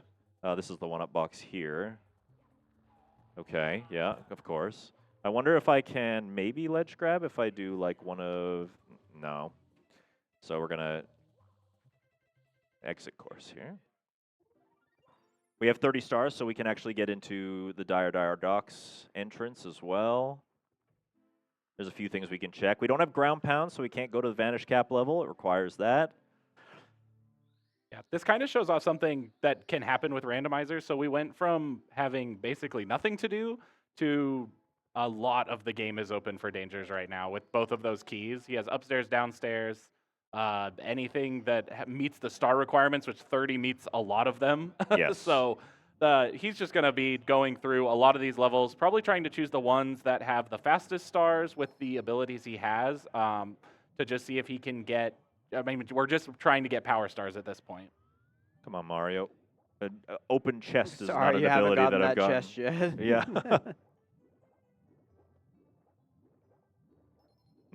Speaker 1: This is the one-up box here. Okay, yeah, of course. I wonder if I can maybe ledge grab if I do like one of, no. So we're gonna exit course here. We have 30 stars, so we can actually get into the Dire Docks entrance as well. There's a few things we can check. We don't have ground pound, so we can't go to the Vanish Cap level. It requires that.
Speaker 3: Yeah, this kind of shows off something that can happen with randomizers. So we went from having basically nothing to do to a lot of the game is open for Dangers right now with both of those keys. He has upstairs, downstairs, anything that meets the star requirements, which 30 meets a lot of them.
Speaker 1: Yes.
Speaker 3: So he's just going to be going through a lot of these levels, probably trying to choose the ones that have the fastest stars with the abilities he has to just see if he can get. I mean, we're just trying to get power stars at this point.
Speaker 1: Come on, Mario. An open chest is
Speaker 2: Sorry,
Speaker 1: not
Speaker 2: you
Speaker 1: an
Speaker 2: haven't
Speaker 1: ability
Speaker 2: gotten
Speaker 1: that I've
Speaker 2: that
Speaker 1: gotten.
Speaker 2: chest yet.
Speaker 1: Yeah.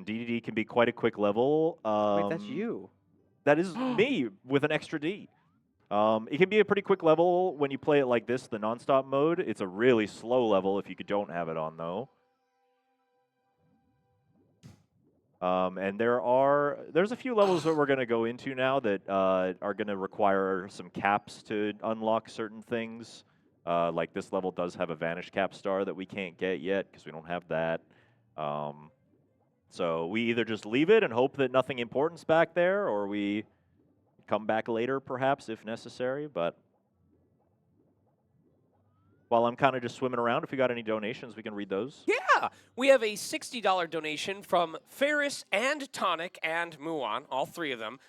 Speaker 1: DDD can be quite a quick level.
Speaker 2: Wait, that's you.
Speaker 1: That is me with an extra D. It can be a pretty quick level when you play it like this, the non-stop mode. It's a really slow level if you don't have it on, though. And there's a few levels that we're going to go into now that are going to require some caps to unlock certain things. Like this level does have a Vanish Cap star that we can't get yet because we don't have that. So we either just leave it and hope that nothing important's back there, or we come back later perhaps if necessary. But while I'm kind of just swimming around, if we got any donations, we can read those.
Speaker 4: Yeah, we have a $60 donation from Ferris and Tonic and Muon, all three of them,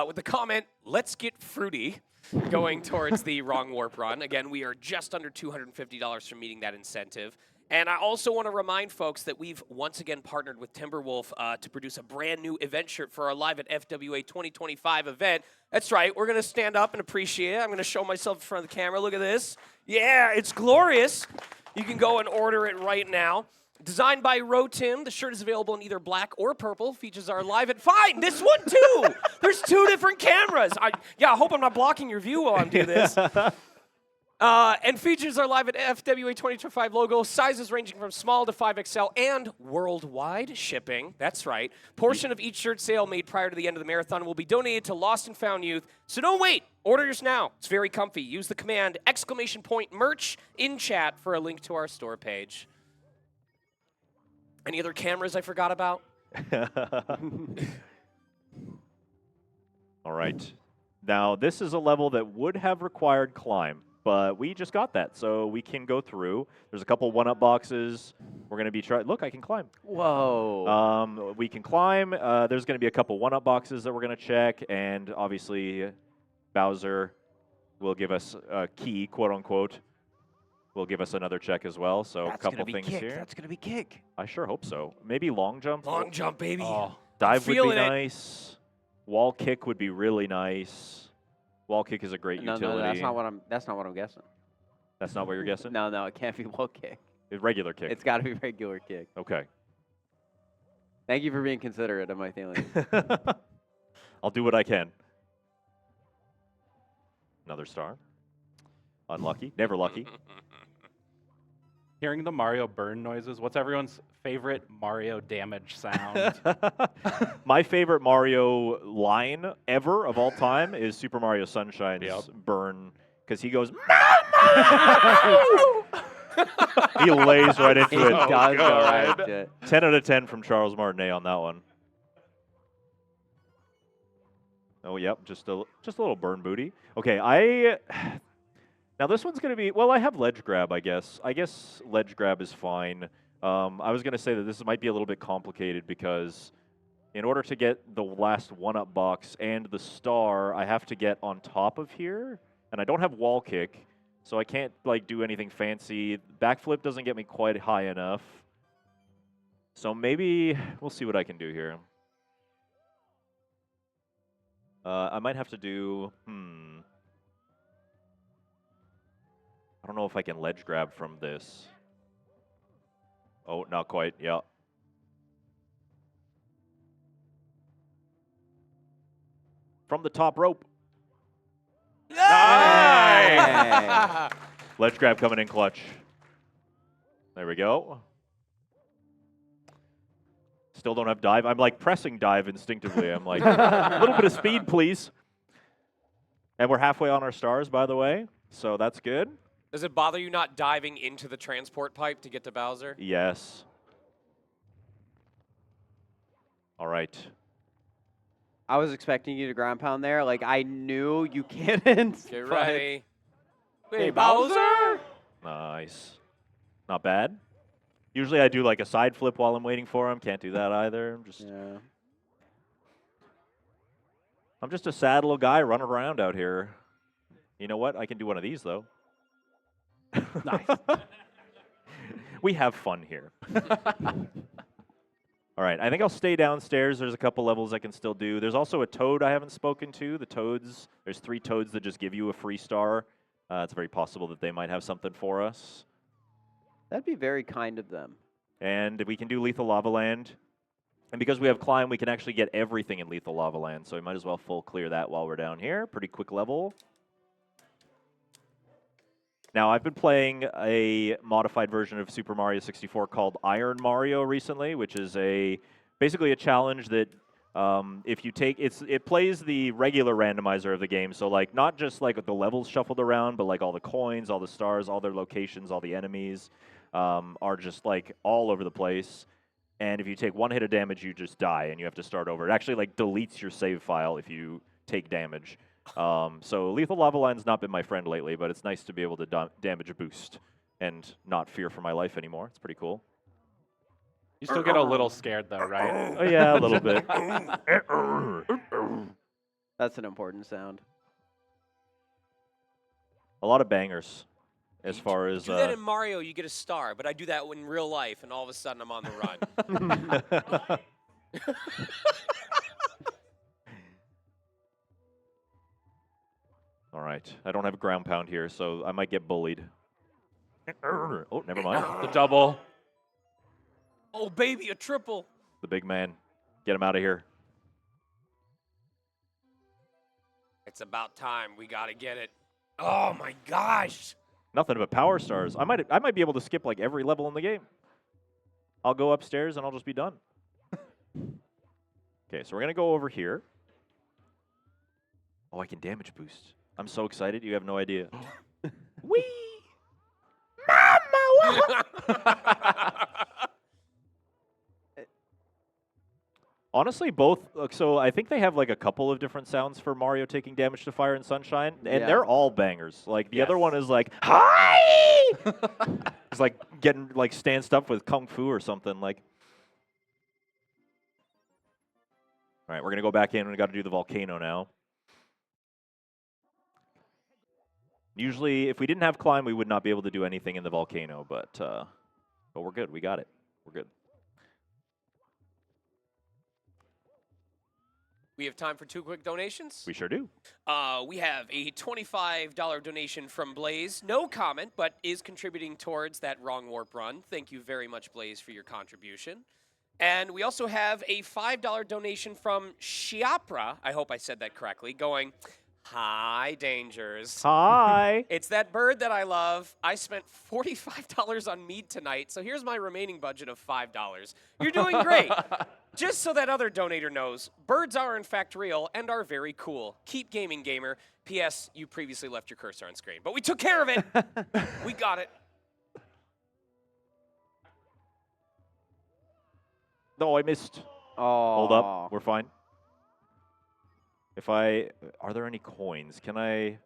Speaker 4: with the comment, "Let's get fruity," going towards the Wrong Warp Run. Again, we are just under $250 from meeting that incentive. And I also want to remind folks that we've once again partnered with Timberwolf to produce a brand new event shirt for our Live at FWA 2025 event. That's right, we're going to stand up and appreciate it. I'm going to show myself in front of the camera. Look at this. Yeah, it's glorious. You can go and order it right now. Designed by Rotim, the shirt is available in either black or purple. Features our Live at, fine, this one too. There's two different cameras. I hope I'm not blocking your view while I'm doing this. And features our Live at FWA 2025 logo, sizes ranging from small to 5XL, and worldwide shipping. That's right. Portion of each shirt sale made prior to the end of the marathon will be donated to Lost and Found Youth. So don't wait. Order yours now. It's very comfy. Use the command !merch in chat for a link to our store page. Any other cameras I forgot about?
Speaker 1: All right. Now, this is a level that would have required climb, but we just got that, so we can go through. There's a couple one-up boxes. We're going to be trying. Look, I can climb.
Speaker 2: Whoa.
Speaker 1: We can climb. There's going to be a couple one-up boxes that we're going to check, and obviously Bowser will give us a key, quote-unquote. Will give us another check as well, so a couple things here.
Speaker 2: That's going to be kick.
Speaker 1: I sure hope so. Maybe long jump?
Speaker 4: Long jump, baby.
Speaker 3: Oh.
Speaker 1: Dive would be
Speaker 4: feeling it.
Speaker 1: nice. Wall kick would be really nice. Wall kick is a great utility.
Speaker 2: No, that's not what I'm guessing.
Speaker 1: That's not what you're guessing?
Speaker 2: No, it can't be wall kick.
Speaker 1: Regular kick.
Speaker 2: It's got to be regular kick.
Speaker 1: Okay.
Speaker 2: Thank you for being considerate of my feelings.
Speaker 1: I'll do what I can. Another star. Unlucky. Never lucky.
Speaker 3: Hearing the Mario burn noises, what's everyone's favorite Mario damage sound?
Speaker 1: My favorite Mario line ever of all time is Super Mario Sunshine's burn, because he goes, he lays right into it.
Speaker 2: It does go right into it.
Speaker 1: 10 out of 10 from Charles Martinet on that one. Oh, yep, just a little burn booty. Okay, now this one's going to be, well, I have ledge grab, I guess. I guess ledge grab is fine. I was going to say that this might be a little bit complicated because in order to get the last one-up box and the star, I have to get on top of here, and I don't have wall kick, so I can't like do anything fancy. Backflip doesn't get me quite high enough. So maybe we'll see what I can do here. I might have to do, I don't know if I can ledge grab from this. Oh, not quite. Yeah. From the top rope.
Speaker 2: Nice.
Speaker 1: Ledge grab coming in clutch. There we go. Still don't have dive. I'm like pressing dive instinctively. I'm like, a little bit of speed, please. And we're halfway on our stars, by the way. So that's good.
Speaker 4: Does it bother you not diving into the transport pipe to get to Bowser?
Speaker 1: Yes. All right.
Speaker 2: I was expecting you to ground pound there. Like, I knew you couldn't.
Speaker 4: Get
Speaker 2: but-
Speaker 4: ready.
Speaker 3: Hey, Bowser!
Speaker 1: Nice. Not bad. Usually I do like a side flip while I'm waiting for him. Can't do that either. I'm just a sad little guy running around out here. You know what? I can do one of these, though.
Speaker 3: Nice.
Speaker 1: We have fun here. All right, I think I'll stay downstairs. There's a couple levels I can still do. There's also a toad I haven't spoken to. The toads, there's 3 toads that just give you a free star. It's very possible that they might have something for us.
Speaker 2: That'd be very kind of them.
Speaker 1: And we can do Lethal Lava Land. And because we have Climb, we can actually get everything in Lethal Lava Land. So we might as well full clear that while we're down here. Pretty quick level. Now, I've been playing a modified version of Super Mario 64 called Iron Mario recently, which is basically a challenge that if you take it plays the regular randomizer of the game. So like not just like the levels shuffled around, but like all the coins, all the stars, all their locations, all the enemies are just like all over the place. And if you take 1 hit of damage, you just die and you have to start over. It actually like deletes your save file if you take damage. So Lethal Lava Land's not been my friend lately, but it's nice to be able to damage a boost and not fear for my life anymore. It's pretty cool.
Speaker 3: You still get a little scared, though, right?
Speaker 1: Oh, yeah, a little bit.
Speaker 2: That's an important sound.
Speaker 1: A lot of bangers as far as...
Speaker 4: Do that in Mario, you get a star, but I do that in real life, and all of a sudden I'm on the run.
Speaker 1: All right. I don't have a ground pound here, so I might get bullied. Oh, never mind.
Speaker 3: The double.
Speaker 4: Oh, baby, a triple.
Speaker 1: The big man. Get him out of here.
Speaker 4: It's about time. We got to get it. Oh, my gosh.
Speaker 1: Nothing but power stars. I might be able to skip like every level in the game. I'll go upstairs and I'll just be done. Okay, so we're going to go over here. Oh, I can damage boost. I'm so excited. You have no idea. Whee! Mama! Honestly, both. So I think they have like a couple of different sounds for Mario taking damage to Fire and Sunshine, and they're all bangers. Like the other one is like hi. It's like getting like stanced up with kung fu or something. Like, all right, we're gonna go back in. We got to do the volcano now. Usually, if we didn't have climb, we would not be able to do anything in the volcano. But we're good. We got it. We're good.
Speaker 4: We have time for 2 quick donations.
Speaker 1: We sure do.
Speaker 4: We have a $25 donation from Blaze. No comment, but is contributing towards that wrong warp run. Thank you very much, Blaze, for your contribution. And we also have a $5 donation from Shiapra. I hope I said that correctly. Going, hi, Dangers.
Speaker 1: Hi.
Speaker 4: It's that bird that I love. I spent $45 on meat tonight, so here's my remaining budget of $5. You're doing great. Just so that other donator knows, birds are in fact real and are very cool. Keep gaming, gamer. P.S. You previously left your cursor on screen, but we took care of it. We got it.
Speaker 1: No, I missed.
Speaker 2: Oh.
Speaker 1: Hold up. We're fine. Are there any coins? Can I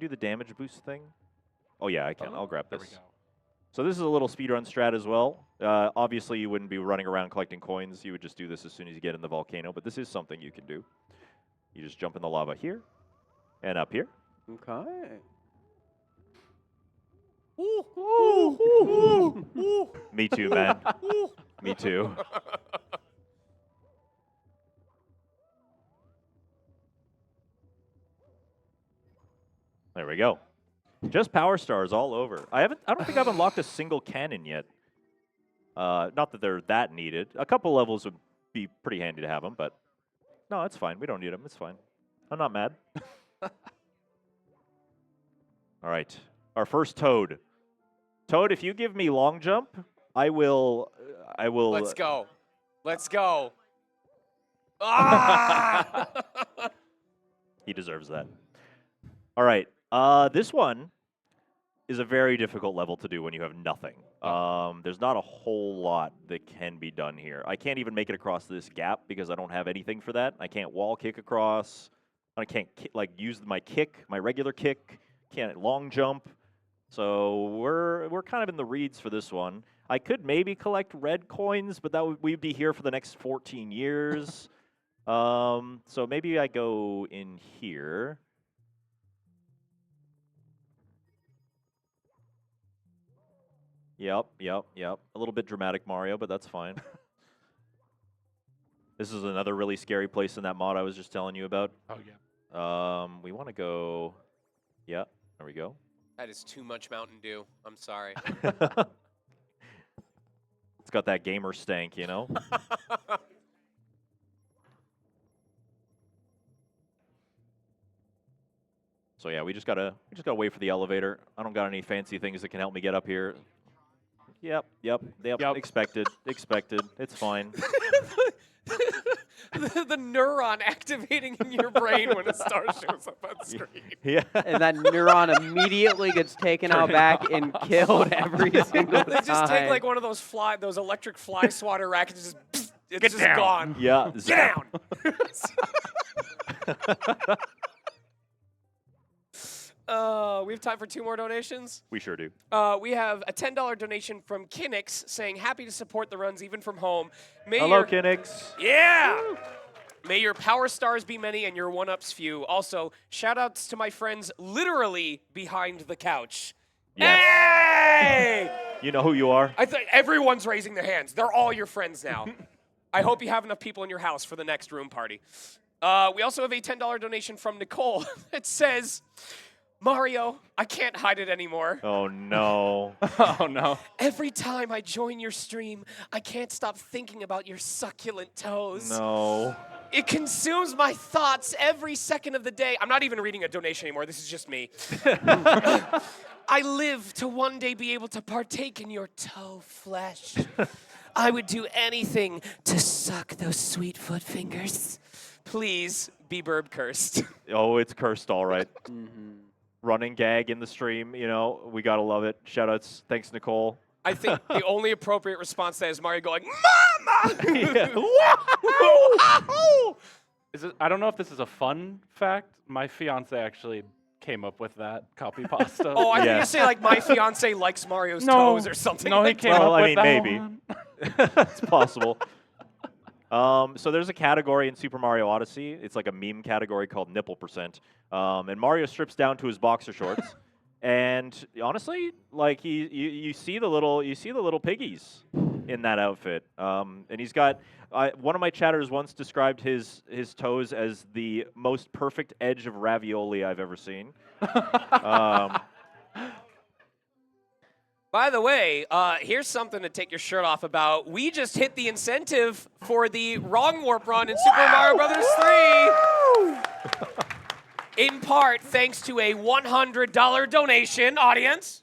Speaker 1: do the damage boost thing? Oh yeah, I can. I'll grab
Speaker 3: There
Speaker 1: this.
Speaker 3: we go.
Speaker 1: So this is a little speedrun strat as well. Obviously, you wouldn't be running around collecting coins. You would just do this as soon as you get in the volcano. But this is something you can do. You just jump in the lava here and up here.
Speaker 2: Okay.
Speaker 1: Me too, man. Me too. There we go. Just power stars all over. I don't think I've unlocked a single cannon yet. Not that they're that needed. A couple levels would be pretty handy to have them, but no, it's fine. We don't need them. It's fine. I'm not mad. All right, our first Toad. Toad, if you give me long jump, I will.
Speaker 4: Let's go. Let's go. Ah!
Speaker 1: He deserves that. All right, this one is a very difficult level to do when you have nothing. There's not a whole lot that can be done here. I can't even make it across this gap because I don't have anything for that. I can't wall kick across. I can't use my kick, my regular kick. Can't long jump. So we're kind of in the reeds for this one. I could maybe collect red coins, but we'd be here for the next 14 years. So maybe I go in here. Yep. A little bit dramatic, Mario, but that's fine. This is another really scary place in that mod I was just telling you about.
Speaker 3: Oh, yeah.
Speaker 1: We want to go... Yeah, there we go.
Speaker 4: That is too much Mountain Dew. I'm sorry.
Speaker 1: It's got that gamer stank, you know? So yeah, we just gotta wait for the elevator. I don't got any fancy things that can help me get up here. Yep. Expected. It's fine.
Speaker 4: the neuron activating in your brain when a star shows up on screen.
Speaker 1: Yeah.
Speaker 2: And that neuron immediately gets taken out back and killed every single
Speaker 4: They
Speaker 2: time.
Speaker 4: just take like one of those electric fly swatter rackets, it's just
Speaker 3: down.
Speaker 4: gone.
Speaker 1: Yeah.
Speaker 4: Get down. We have time for 2 more donations.
Speaker 1: We sure do.
Speaker 4: We have a $10 donation from Kinix saying, happy to support the runs even from home.
Speaker 1: Hello, Kinix.
Speaker 4: Yeah! May your power stars be many and your one-ups few. Also, shout-outs to my friends literally behind the couch.
Speaker 1: Yes.
Speaker 4: Hey!
Speaker 1: You know who you are.
Speaker 4: I think everyone's raising their hands. They're all your friends now. I hope you have enough people in your house for the next room party. We also have a $10 donation from Nicole that says... Mario, I can't hide it anymore.
Speaker 1: Oh, no.
Speaker 3: Oh, no.
Speaker 4: Every time I join your stream, I can't stop thinking about your succulent toes.
Speaker 1: No.
Speaker 4: It consumes my thoughts every second of the day. I'm not even reading a donation anymore. This is just me. I live to one day be able to partake in your toe flesh. I would do anything to suck those sweet foot fingers. Please be burb cursed.
Speaker 1: Oh, it's cursed, all right. Running gag in the stream, you know, we gotta love it. Shoutouts, thanks, Nicole.
Speaker 4: I think the only appropriate response to that is Mario going, Mama!
Speaker 3: I don't know if this is a fun fact. My fiance actually came up with that copy pasta.
Speaker 4: Oh, I think you
Speaker 1: Yes.
Speaker 4: say like my fiance likes Mario's
Speaker 3: No.
Speaker 4: toes or something.
Speaker 3: No, he
Speaker 4: like
Speaker 3: came
Speaker 4: that.
Speaker 1: Well,
Speaker 3: up
Speaker 1: I
Speaker 3: with
Speaker 1: mean,
Speaker 3: that
Speaker 1: maybe.
Speaker 3: one.
Speaker 1: It's possible. So there's a category in Super Mario Odyssey. It's like a meme category called nipple percent. And Mario strips down to his boxer shorts. And honestly, like you see the little piggies in that outfit. And he's got one of my chatters once described his toes as the most perfect edge of ravioli I've ever seen.
Speaker 4: By the way, here's something to take your shirt off about. We just hit the incentive for the wrong warp run in Super Mario Brothers 3. In part, thanks to a $100 donation, audience,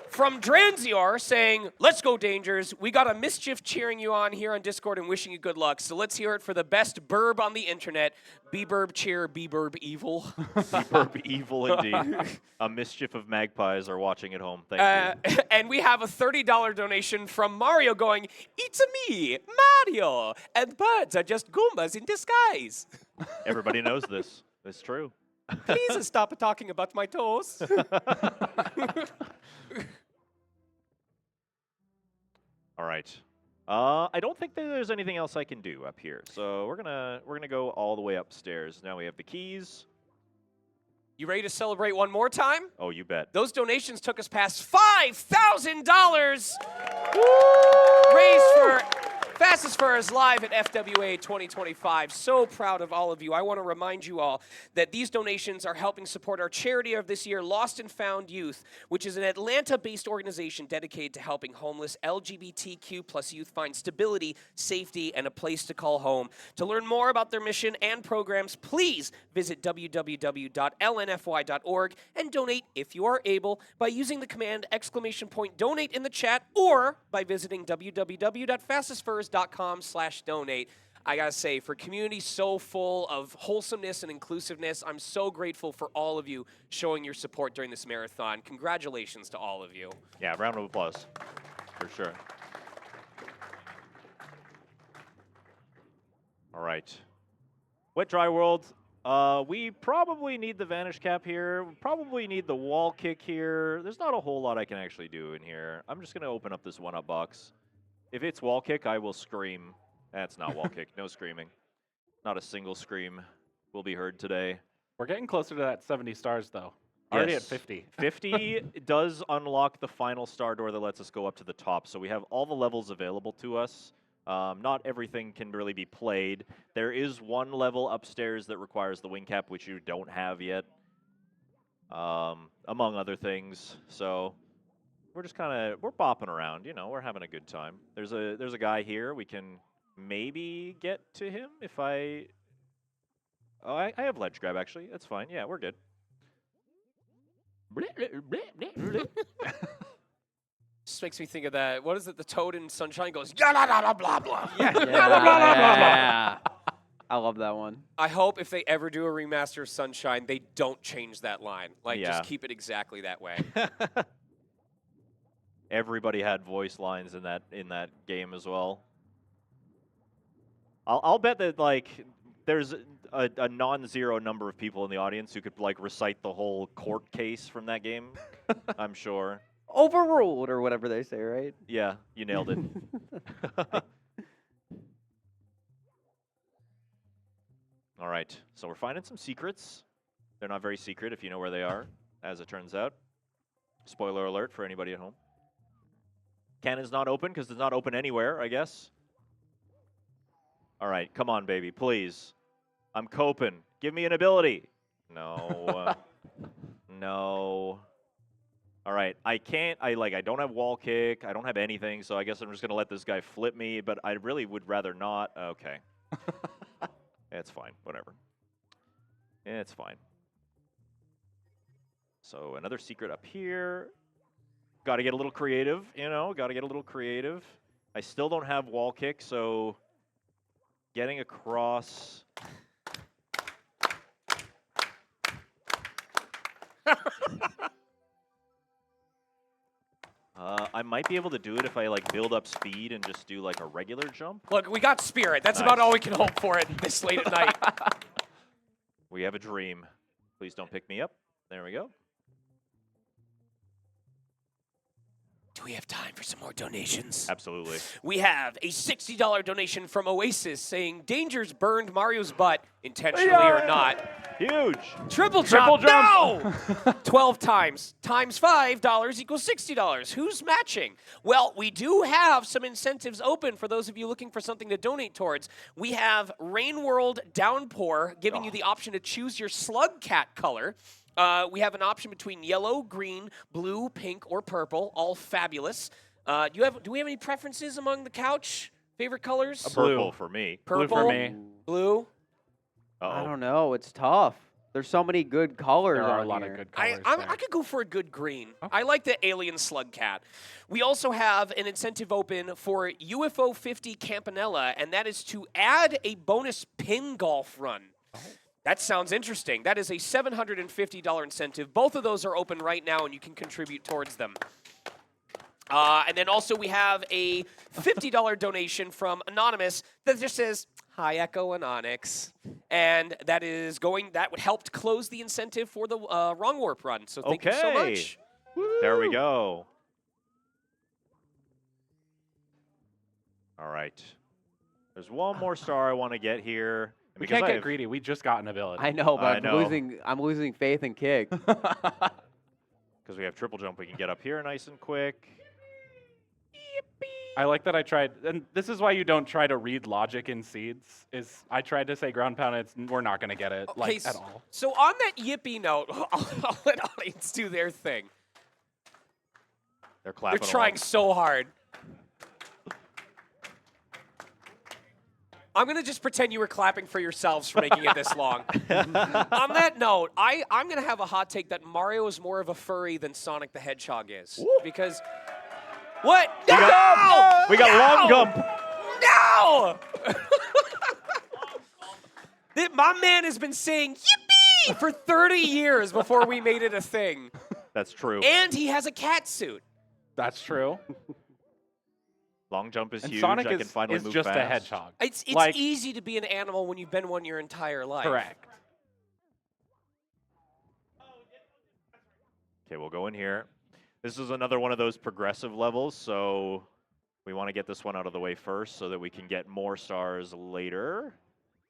Speaker 4: from Dranzior saying, let's go, Dangers. We got a mischief cheering you on here on Discord and wishing you good luck. So let's hear it for the best burb on the internet. B-burb cheer, B-burb evil.
Speaker 1: Superb evil indeed. A mischief of magpies are watching at home. Thank you.
Speaker 4: And we have a $30 donation from Mario going, it's me, Mario, and birds are just Goombas in disguise.
Speaker 1: Everybody knows this. It's true.
Speaker 4: Please stop talking about my toes.
Speaker 1: All right. I don't think that there's anything else I can do up here. So we're gonna go all the way upstairs. Now we have the keys.
Speaker 4: You ready to celebrate one more time?
Speaker 1: Oh, you bet.
Speaker 4: Those donations took us past $5,000 raised for Fastest First live at FWA 2025. So proud of all of you. I want to remind you all that these donations are helping support our charity of this year, Lost and Found Youth, which is an Atlanta-based organization dedicated to helping homeless LGBTQ plus youth find stability, safety, and a place to call home. To learn more about their mission and programs, please visit www.lnfy.org and donate if you are able by using the command !donate in the chat or by visiting www.fastestfurs.com/donate. I gotta say, for community so full of wholesomeness and inclusiveness, I'm so grateful for all of you showing your support during this marathon. Congratulations to all of you.
Speaker 1: Yeah, round of applause, for sure. All right. Wet Dry World. We probably need the Vanish Cap here. We probably need the wall kick here. There's not a whole lot I can actually do in here. I'm just going to open up this one-up box. If it's wall kick, I will scream. That's not wall kick. No screaming. Not a single scream will be heard today.
Speaker 3: We're getting closer to that 70 stars, though. Already at
Speaker 1: Yes.
Speaker 3: 50.
Speaker 1: 50 does unlock the final star door that lets us go up to the top. So we have all the levels available to us. Not everything can really be played. There is one level upstairs that requires the wing cap, which you don't have yet, among other things. So we're just we're bopping around, you know, we're having a good time. There's a guy here. We can maybe get to him if I have ledge grab, actually. That's fine. Yeah, we're good.
Speaker 4: Just makes me think of that. What is it? The Toad in Sunshine goes, yada blah blah blah.
Speaker 2: Yeah. I love that one.
Speaker 4: I hope if they ever do a remaster of Sunshine, they don't change that line. Like,
Speaker 1: Yeah.
Speaker 4: just keep it exactly that way.
Speaker 1: Everybody had voice lines in that game as well. I'll bet that like there's a non-zero number of people in the audience who could like recite the whole court case from that game. I'm sure.
Speaker 2: Overruled or whatever they say, right?
Speaker 1: Yeah, you nailed it. All right, so we're finding some secrets. They're not very secret if you know where they are, as it turns out. Spoiler alert for anybody at home. Cannon's not open because it's not open anywhere, I guess. All right, come on, baby, please. I'm coping. Give me an ability. No. No. All right, I don't have wall kick. I don't have anything, so I guess I'm just going to let this guy flip me, but I really would rather not. Okay. It's fine, whatever. It's fine. So another secret up here. Got to get a little creative, you know, got to get a little creative. I still don't have wall kick, so getting across. I might be able to do it if I like build up speed and just do like a regular jump.
Speaker 4: Look, we got Spirit. That's
Speaker 1: Nice.
Speaker 4: about all we can hope for it this late at night.
Speaker 1: We have a dream. Please don't pick me up. There we go.
Speaker 4: Do we have time for some more donations?
Speaker 1: Absolutely.
Speaker 4: We have a $60 donation from Oasis saying, Dangers burned Mario's butt, intentionally or not.
Speaker 1: Huge.
Speaker 4: Triple
Speaker 3: Triple
Speaker 4: jump. No! 12 times $5 equals $60. Who's matching? Well, we do have some incentives open for those of you looking for something to donate towards. We have Rain World Downpour giving you the option to choose your slug cat color. We have an option between yellow, green, blue, pink, or purple, all fabulous. Do we have any preferences among the couch? Favorite colors?
Speaker 1: Purple for me.
Speaker 4: Purple,
Speaker 3: Blue for me.
Speaker 4: Blue.
Speaker 2: I don't know. It's tough. There's so many good colors
Speaker 3: There are
Speaker 2: on
Speaker 3: a lot
Speaker 2: here.
Speaker 3: of good
Speaker 4: I
Speaker 3: colors.
Speaker 4: could go for a good green. I like the alien slug cat. We also have an incentive open for UFO 50 Campanella, and that is to add a bonus pin golf run. That sounds interesting. That is a $750 incentive. Both of those are open right now, and you can contribute towards them. And then also we have a $50 donation from Anonymous that just says, Hi, Echo and Onyx. And that would help close the incentive for the Wrong Warp run. So thank you so much.
Speaker 1: There we go. All right. There's one more star I want to get here. And
Speaker 3: We
Speaker 1: because
Speaker 3: can't
Speaker 1: I
Speaker 3: get
Speaker 1: have-
Speaker 3: greedy. We just got an ability.
Speaker 2: I know, but
Speaker 1: I
Speaker 2: I'm
Speaker 1: know.
Speaker 2: losing faith in Kick.
Speaker 1: Because we have triple jump, we can get up here nice and quick. Yippee!
Speaker 3: I like that I tried, and this is why you don't try to read logic in seeds, is I tried to say ground pound, we're not going to get it, like, at all.
Speaker 4: So on that yippee note, I'll let audience do their thing.
Speaker 1: They're clapping
Speaker 4: They're trying
Speaker 1: along.
Speaker 4: so hard. I'm going to just pretend you were clapping for yourselves for making it this long. On that note, I'm going to have a hot take that Mario is more of a furry than Sonic the Hedgehog is.
Speaker 1: Woo.
Speaker 4: Because... What?
Speaker 1: We got long jump.
Speaker 4: No! My man has been saying yippee for 30 years before we made it a thing.
Speaker 1: That's true.
Speaker 4: And he has a cat suit.
Speaker 3: That's true.
Speaker 1: Long jump is
Speaker 3: And
Speaker 1: huge.
Speaker 3: Sonic
Speaker 1: I can finally
Speaker 3: is
Speaker 1: move
Speaker 3: just
Speaker 1: fast.
Speaker 3: a hedgehog.
Speaker 4: It's
Speaker 3: Like-
Speaker 4: easy to be an animal when you've been one your entire life.
Speaker 3: Correct.
Speaker 1: Okay, we'll go in here. This is another one of those progressive levels, so we want to get this one out of the way first so that we can get more stars later.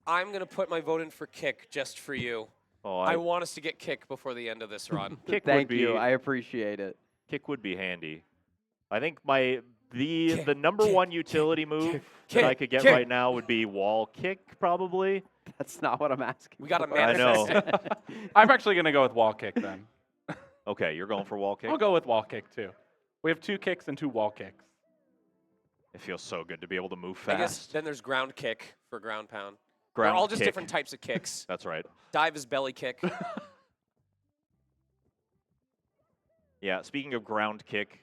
Speaker 4: I'm going to put my vote in for Kick just for you.
Speaker 1: Oh,
Speaker 4: I want us to get Kick before the end of this run.
Speaker 1: Kick
Speaker 2: Thank
Speaker 1: would be,
Speaker 2: you. I appreciate it.
Speaker 1: Kick would be handy. I think the
Speaker 4: Kick,
Speaker 1: number
Speaker 4: kick,
Speaker 1: one utility move
Speaker 4: kick,
Speaker 1: that I could get
Speaker 4: kick.
Speaker 1: right now would be wall kick, probably.
Speaker 2: That's not what I'm asking.
Speaker 4: We got to
Speaker 2: for.
Speaker 1: I know.
Speaker 4: manifest it.
Speaker 3: I'm actually going to go with wall kick then.
Speaker 1: Okay, you're going for wall kick?
Speaker 3: I'll go with wall kick too. We have 2 kicks and 2 wall kicks.
Speaker 1: It feels so good to be able to move
Speaker 4: I guess
Speaker 1: fast.
Speaker 4: then there's ground kick for ground pound.
Speaker 1: Ground
Speaker 4: They're all just
Speaker 1: kick.
Speaker 4: different types of kicks.
Speaker 1: That's right.
Speaker 4: Dive is belly kick.
Speaker 1: Yeah, speaking of ground kick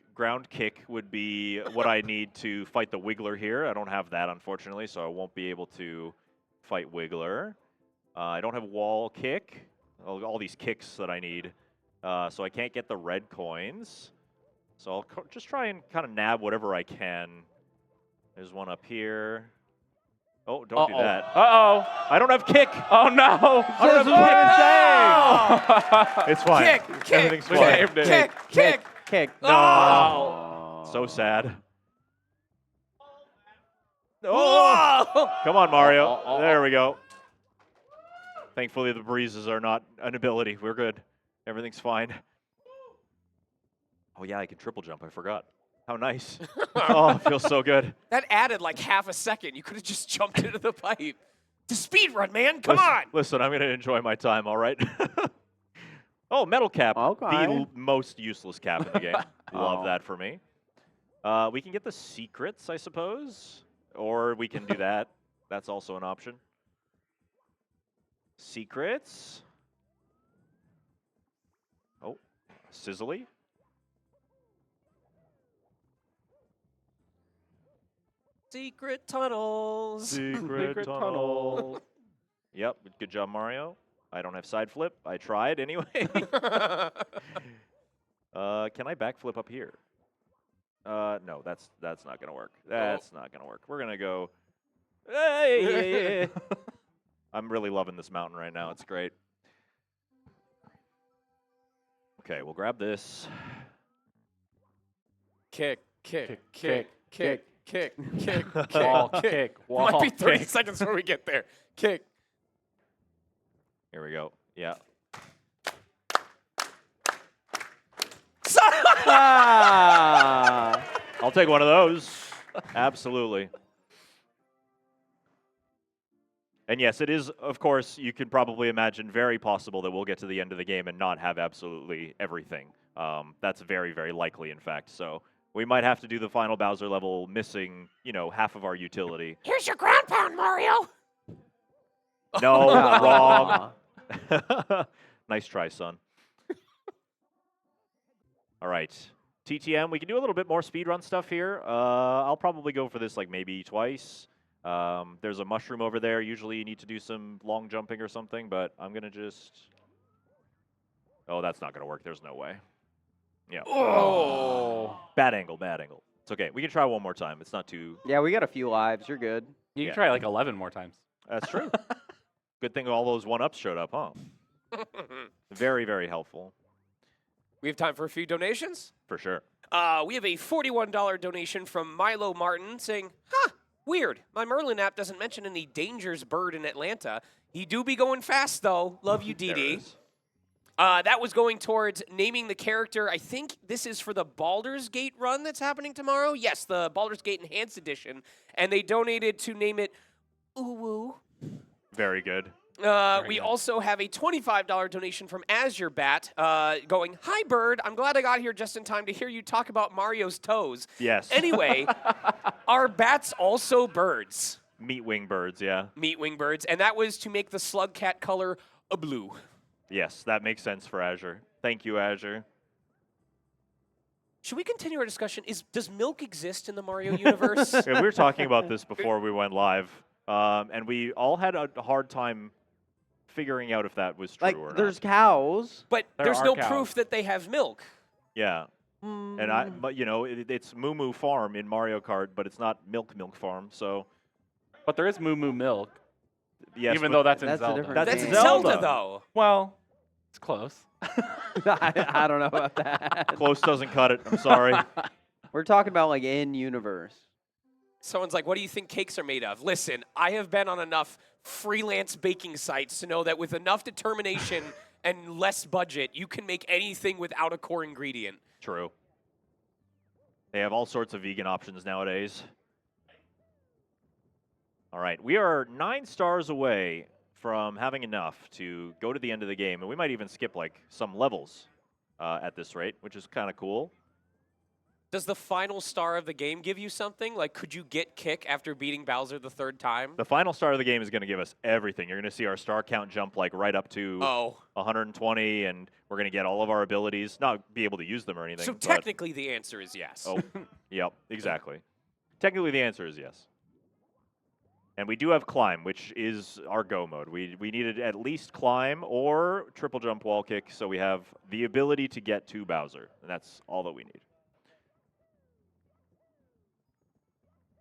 Speaker 1: would be what I need to fight the Wiggler here. I don't have that, unfortunately, so I won't be able to fight Wiggler. I don't have wall kick, all these kicks that I need, so I can't get the red coins. So I'll just try and kind of nab whatever I can. There's one up here. Oh, don't do that.
Speaker 3: Uh-oh.
Speaker 1: I don't have kick.
Speaker 3: Oh, no.
Speaker 1: I don't have kick. It's fine.
Speaker 4: Kick, kick,
Speaker 1: Everything's
Speaker 3: We
Speaker 1: fine.
Speaker 3: saved it.
Speaker 4: Kick, kick.
Speaker 2: Kick.
Speaker 4: Oh.
Speaker 1: So sad.
Speaker 4: Whoa!
Speaker 1: Come on, Mario. There we go. Thankfully, the breezes are not an ability. We're good. Everything's fine. Oh, yeah, I can triple jump. I forgot. How nice. Oh, it feels so good.
Speaker 4: That added like half a second. You could have just jumped into the pipe. To speed run, man. Come
Speaker 1: Listen,
Speaker 4: on.
Speaker 1: Listen, I'm going to enjoy my time, all right? Oh, metal cap.
Speaker 2: Okay.
Speaker 1: The most useless cap in the game. Love
Speaker 2: Oh.
Speaker 1: that for me. We can get the secrets, I suppose. Or we can do that. That's also an option. Secrets. Oh, Sizzly.
Speaker 4: Secret tunnels.
Speaker 1: Secret tunnel. Yep, good job, Mario. I don't have side flip. I tried anyway. Can I backflip up here? No, that's not gonna work. That's not gonna work. We're gonna go. Hey! I'm really loving this mountain right now. It's great. Okay, we'll grab this.
Speaker 4: Kick, kick,
Speaker 3: Kick,
Speaker 4: kick, kick, kick, kick, kick,
Speaker 3: Wall
Speaker 4: kick.
Speaker 3: kick.
Speaker 4: It might be
Speaker 3: Wall
Speaker 4: 30
Speaker 3: kick.
Speaker 4: seconds before we get there. Kick.
Speaker 1: Here we go. Yeah.
Speaker 2: Ah.
Speaker 1: I'll take one of those. Absolutely. And yes, it is, of course, you can probably imagine very possible that we'll get to the end of the game and not have absolutely everything. That's very, very likely, in fact. So we might have to do the final Bowser level missing, half of our utility.
Speaker 4: Here's your ground pound, Mario.
Speaker 1: No,
Speaker 2: Ah.
Speaker 1: wrong. Nice try, son. All right. TTM, we can do a little bit more speedrun stuff here. I'll probably go for this like maybe twice. There's a mushroom over there. Usually you need to do some long jumping or something, but I'm going to just... Oh, that's not going to work. There's no way. Yeah.
Speaker 3: Oh.
Speaker 1: Bad angle, bad angle. It's okay. We can try one more time. It's not too...
Speaker 2: Yeah, we got a few lives. You're good.
Speaker 3: You
Speaker 1: Yeah.
Speaker 3: can try like 11 more times.
Speaker 1: That's true. Good thing all those one-ups showed up, huh? Very, very helpful.
Speaker 4: We have time for a few donations.
Speaker 1: For sure.
Speaker 4: We have a $41 donation from Milo Martin saying, huh, weird. My Merlin app doesn't mention any dangers bird in Atlanta. He do be going fast, though. Love you,
Speaker 1: There it
Speaker 4: DD.
Speaker 1: is.
Speaker 4: That was going towards naming the character. I think this is for the Baldur's Gate run that's happening tomorrow. Yes, the Baldur's Gate Enhanced Edition. And they donated to name it Uwu.
Speaker 1: Very good.
Speaker 4: We also have a $25 donation from Azure Bat going, "Hi, Bird. I'm glad I got here just in time to hear you talk about Mario's toes."
Speaker 1: Yes.
Speaker 4: Anyway, are bats also birds?
Speaker 1: Meat wing birds, yeah.
Speaker 4: Meat wing birds. And that was to make the slug cat color a blue.
Speaker 1: Yes, that makes sense for Azure. Thank you, Azure.
Speaker 4: Should we continue our discussion? Does milk exist in the Mario universe?
Speaker 1: Yeah, we were talking about this before we went live, and we all had a hard time figuring out if that was true
Speaker 2: Like,
Speaker 1: or not.
Speaker 2: there's cows.
Speaker 4: But
Speaker 3: There
Speaker 4: there's
Speaker 3: are
Speaker 4: no
Speaker 3: cows.
Speaker 4: proof that they have milk.
Speaker 1: Yeah. But you know, it's Moo Moo Farm in Mario Kart, but it's not Milk Farm. So
Speaker 3: But there is Moo Moo Milk,
Speaker 1: yes,
Speaker 3: even
Speaker 1: but
Speaker 3: though that's in
Speaker 2: That's a
Speaker 3: Zelda.
Speaker 2: different
Speaker 4: That's
Speaker 2: game.
Speaker 4: in Zelda,
Speaker 1: Zelda.
Speaker 4: though.
Speaker 3: Well, it's close.
Speaker 2: I don't know about that.
Speaker 1: close doesn't cut it. I'm sorry.
Speaker 2: We're talking about like in universe.
Speaker 4: Someone's like, "What do you think cakes are made of?" Listen, I have been on enough freelance baking sites to know that with enough determination and less budget, you can make anything without a core ingredient.
Speaker 1: True. They have all sorts of vegan options nowadays. All right, we are 9 stars away from having enough to go to the end of the game, and we might even skip like some levels at this rate, which is kind of cool.
Speaker 4: Does the final star of the game give you something? Like, could you get kick after beating Bowser the 3rd time?
Speaker 1: The final star of the game is going to give us everything. You're going to see our star count jump like right up to
Speaker 4: Oh.
Speaker 1: 120, and we're going to get all of our abilities, not be able to use them or anything.
Speaker 4: So
Speaker 1: but-
Speaker 4: technically the answer is yes.
Speaker 1: Oh, yep, exactly. Technically, the answer is yes. And we do have climb, which is our go mode. We needed at least climb or triple jump wall kick, so we have the ability to get to Bowser, and that's all that we need.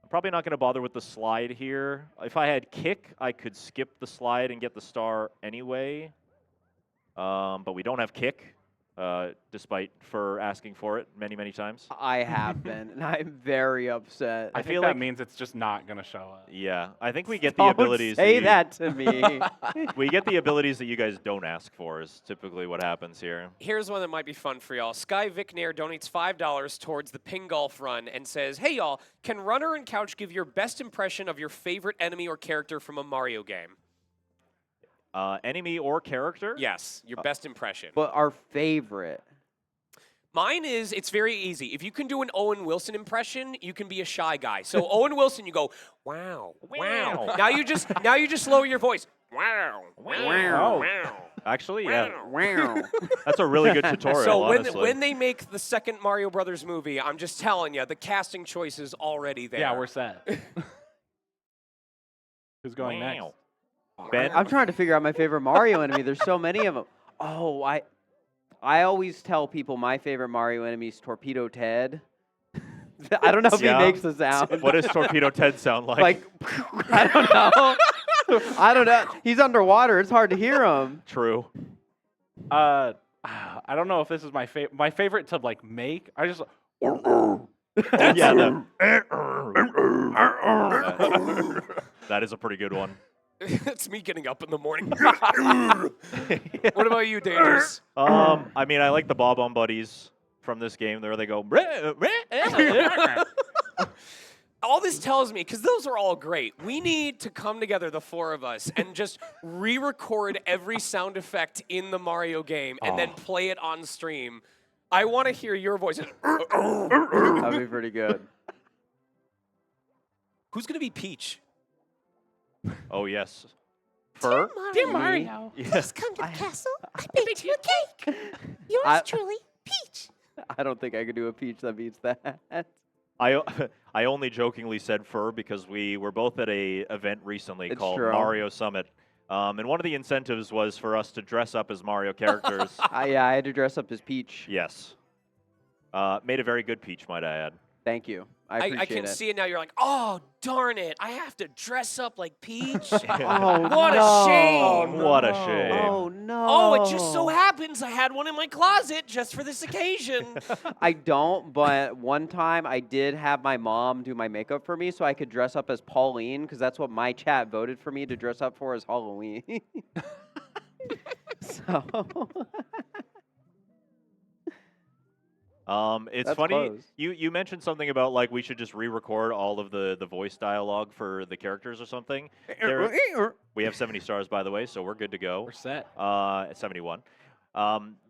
Speaker 1: I'm probably not going to bother with the slide here. If I had kick, I could skip the slide and get the star anyway. But we don't have kick, despite Fur asking for it many, many times.
Speaker 2: I have been, and I'm very upset.
Speaker 3: I
Speaker 1: I
Speaker 3: think
Speaker 1: feel
Speaker 3: that
Speaker 1: like-
Speaker 3: means it's just not going to show up.
Speaker 1: Yeah, I think we get the
Speaker 2: Don't
Speaker 1: abilities.
Speaker 2: say
Speaker 1: you-
Speaker 2: that to me.
Speaker 1: We get the abilities that you guys don't ask for is typically what happens here.
Speaker 4: Here's one that might be fun for y'all. Sky Vicnair donates $5 towards the ping golf run and says, "Hey y'all, can Runner and Couch give your best impression of your favorite enemy or character from a Mario game?"
Speaker 1: Enemy or character?
Speaker 4: Yes, your best impression.
Speaker 2: But our favorite.
Speaker 4: Mine is, it's very easy. If you can do an Owen Wilson impression, you can be a shy guy. So Owen Wilson, you go, "Wow, wow."
Speaker 1: Wow.
Speaker 4: Now you just lower your voice. Wow, wow, wow.
Speaker 1: Actually, yeah.
Speaker 2: Wow.
Speaker 1: That's a really good tutorial,
Speaker 4: So
Speaker 1: honestly.
Speaker 4: when they make the second Mario Brothers movie, I'm just telling you, the casting choice is already there.
Speaker 3: Yeah, we're set. Who's going next?
Speaker 1: Wow. Ben?
Speaker 2: I'm trying to figure out my favorite Mario enemy. There's so many of them. Oh, I always tell people my favorite Mario enemy is Torpedo Ted. I don't know if
Speaker 1: Yeah.
Speaker 2: he makes the sound.
Speaker 1: What does Torpedo Ted sound like?
Speaker 2: Like, I don't know. I don't know. He's underwater. It's hard to hear him.
Speaker 1: True.
Speaker 3: I don't know if this is my favorite to like make. I just
Speaker 1: Yeah, that is a pretty good one.
Speaker 4: It's me getting up in the morning. What about you, Dangerous?
Speaker 1: I mean, I like the Bob on Buddies from this game. There they go.
Speaker 4: All this tells me, because those are all great, we need to come together, the 4 of us, and just re-record every sound effect in the Mario game and then play it on stream. I want to hear your voices.
Speaker 2: That'd be pretty good.
Speaker 4: Who's going to be Peach?
Speaker 1: Oh, yes. Fur?
Speaker 2: Dear Mario.
Speaker 1: Yes.
Speaker 5: Come to the castle. I baked you a cake. Yours
Speaker 2: I-
Speaker 5: truly, Peach.
Speaker 2: I don't think I could do a Peach that beats that.
Speaker 1: I only jokingly said fur because we were both at a event recently
Speaker 2: It's
Speaker 1: called
Speaker 2: true.
Speaker 1: Mario Summit. And one of the incentives was for us to dress up as Mario characters.
Speaker 2: Yeah, I had to dress up as Peach.
Speaker 1: Yes. Made a very good Peach, might I add.
Speaker 2: Thank you. I appreciate
Speaker 4: I can
Speaker 2: it.
Speaker 4: see it now. You're like, oh, darn it. I have to dress up like Peach.
Speaker 2: Oh,
Speaker 4: What a
Speaker 2: no.
Speaker 4: shame.
Speaker 1: What a shame.
Speaker 2: Oh, no.
Speaker 4: Oh, it just so happens I had one in my closet just for this occasion.
Speaker 2: I don't, but one time I did have my mom do my makeup for me so I could dress up as Pauline because that's what my chat voted for me to dress up for as Halloween. So
Speaker 1: It's
Speaker 2: That's
Speaker 1: funny.
Speaker 2: close.
Speaker 1: You mentioned something about like we should just re-record all of the voice dialogue for the characters or something. We have 70 stars, by the way, so we're good to go.
Speaker 3: We're set.
Speaker 1: At 71.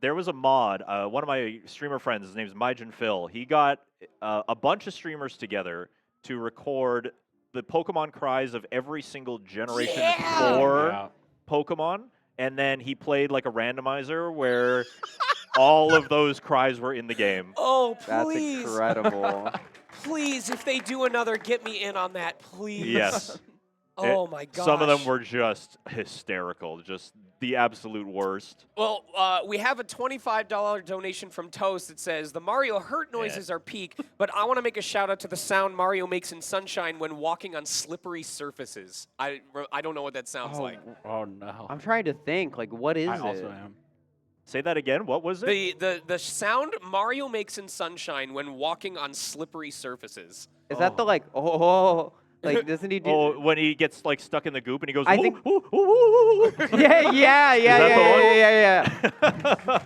Speaker 1: There was a mod. One of my streamer friends, his name's Myjin Phil. He got a bunch of streamers together to record the Pokemon cries of every single generation
Speaker 5: Yeah!
Speaker 1: 4
Speaker 3: Yeah.
Speaker 1: Pokemon, and then he played like a randomizer where all of those cries were in the game.
Speaker 4: Oh,
Speaker 2: That's
Speaker 4: please.
Speaker 2: incredible.
Speaker 4: Please, if they do another, get me in on that, please.
Speaker 1: Yes.
Speaker 4: Oh, my gosh.
Speaker 1: Some of them were just hysterical, just the absolute worst.
Speaker 4: Well, we have a $25 donation from Toast that says, the Mario hurt noises are peak, but I want to make a shout out to the sound Mario makes in Sunshine when walking on slippery surfaces. I don't know what that sounds like.
Speaker 3: Oh no.
Speaker 2: I'm trying to think, like, what is
Speaker 3: I
Speaker 2: it?
Speaker 3: also am.
Speaker 1: Say that again. What was it?
Speaker 4: The sound Mario makes in Sunshine when walking on slippery surfaces.
Speaker 2: Is that the, like, like, doesn't he do...
Speaker 1: Oh, when he gets like stuck in the goop and he goes.
Speaker 2: I
Speaker 1: "Ooh,
Speaker 2: think-
Speaker 1: ooh, ooh, ooh, ooh."
Speaker 2: yeah.
Speaker 1: That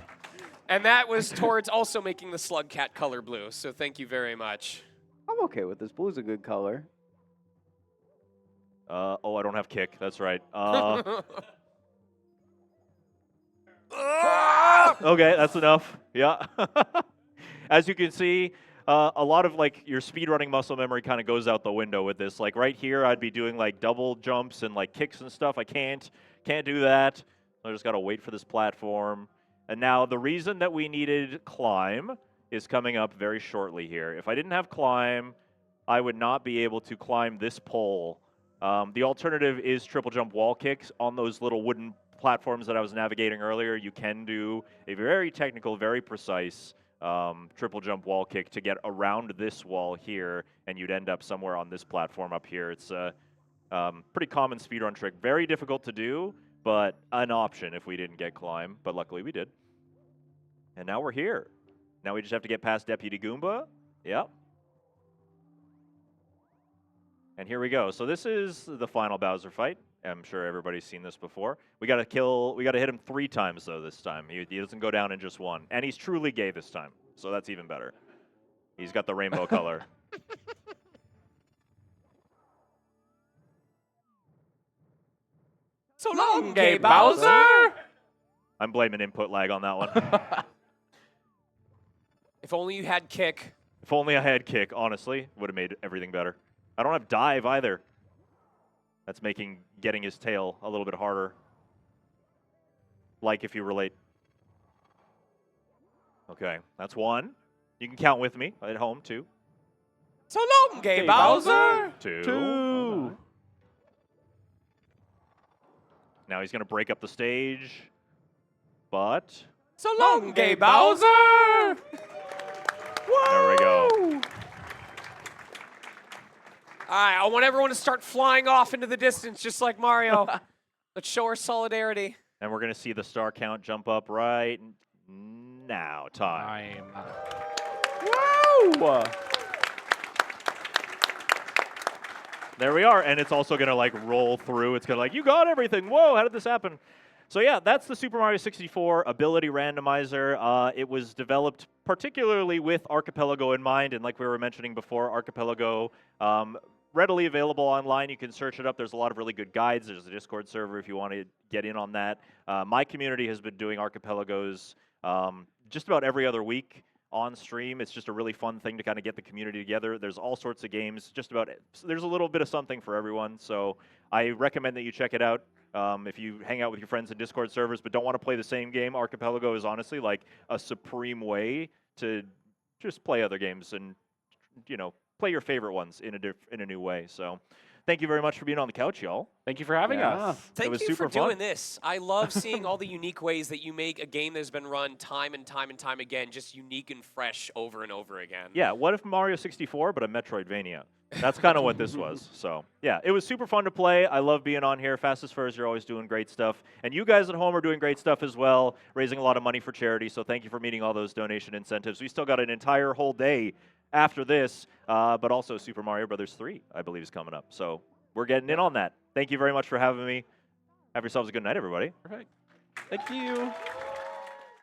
Speaker 4: And that was towards also making the slug cat color blue, so thank you very much.
Speaker 2: I'm okay with this. Blue's a good color.
Speaker 1: Oh, I don't have kick. That's right. Okay, that's enough. Yeah. As you can see, a lot of like your speedrunning muscle memory kind of goes out the window with this. Like right here, I'd be doing like double jumps and like kicks and stuff. I can't do that. I just gotta wait for this platform. And now the reason that we needed climb is coming up very shortly here. If I didn't have climb, I would not be able to climb this pole. The alternative is triple jump wall kicks on those little wooden platforms that I was navigating earlier. You can do a very technical, very precise triple jump wall kick to get around this wall here, and you'd end up somewhere on this platform up here. It's a pretty common speedrun trick. Very difficult to do, but an option if we didn't get climb, but luckily we did. And now we're here. Now we just have to get past Deputy Goomba. Yep. And here we go. So this is the final Bowser fight. I'm sure everybody's seen this before. We gotta hit him 3 times though this time. He doesn't go down in just one. And he's truly gay this time, so that's even better. He's got the rainbow color.
Speaker 4: So long, gay Bowser!
Speaker 1: I'm blaming input lag on that one.
Speaker 4: If only you had kick.
Speaker 1: If only I had kick, honestly, would have made everything better. I don't have dive either. That's making getting his tail a little bit harder. Like if you relate. Okay, that's 1. You can count with me at home, 2.
Speaker 4: So long, gay Bowser!
Speaker 1: 2. Now he's gonna break up the stage, but
Speaker 4: So long, gay Bowser!
Speaker 1: there we go.
Speaker 4: All right, I want everyone to start flying off into the distance, just like Mario. Let's show our solidarity.
Speaker 1: And we're gonna see the star count jump up right now. Time.
Speaker 3: Woo!
Speaker 1: There we are, and it's also gonna like roll through. It's gonna like, you got everything. Whoa, how did this happen? So yeah, that's the Super Mario 64 ability randomizer. It was developed particularly with Archipelago in mind, and like we were mentioning before, Archipelago readily available online. You can search it up. There's a lot of really good guides. There's a Discord server if you want to get in on that. My community has been doing Archipelagos just about every other week on stream. It's just a really fun thing to kind of get the community together. There's all sorts of games, there's a little bit of something for everyone. So I recommend that you check it out. If you hang out with your friends in Discord servers but don't want to play the same game, Archipelago is honestly like a supreme way to just play other games and, you know, play your favorite ones in a new way. So thank you very much for being on the couch, y'all.
Speaker 3: Thank you for having us.
Speaker 4: Thank
Speaker 1: was
Speaker 4: you for
Speaker 1: super fun.
Speaker 4: doing this. I love seeing all the unique ways that you make a game that's been run time and time and time again, just unique and fresh over and over again.
Speaker 1: Yeah, what if Mario 64 but a Metroidvania? That's kind of what this was. So yeah, it was super fun to play. I love being on here. Fastest Furs, you're always doing great stuff. And you guys at home are doing great stuff as well, raising a lot of money for charity. So thank you for meeting all those donation incentives. We still got an entire whole day after this, but also Super Mario Brothers 3, I believe, is coming up. So we're getting in on that. Thank you very much for having me. Have yourselves a good night, everybody.
Speaker 3: Perfect. Thank you.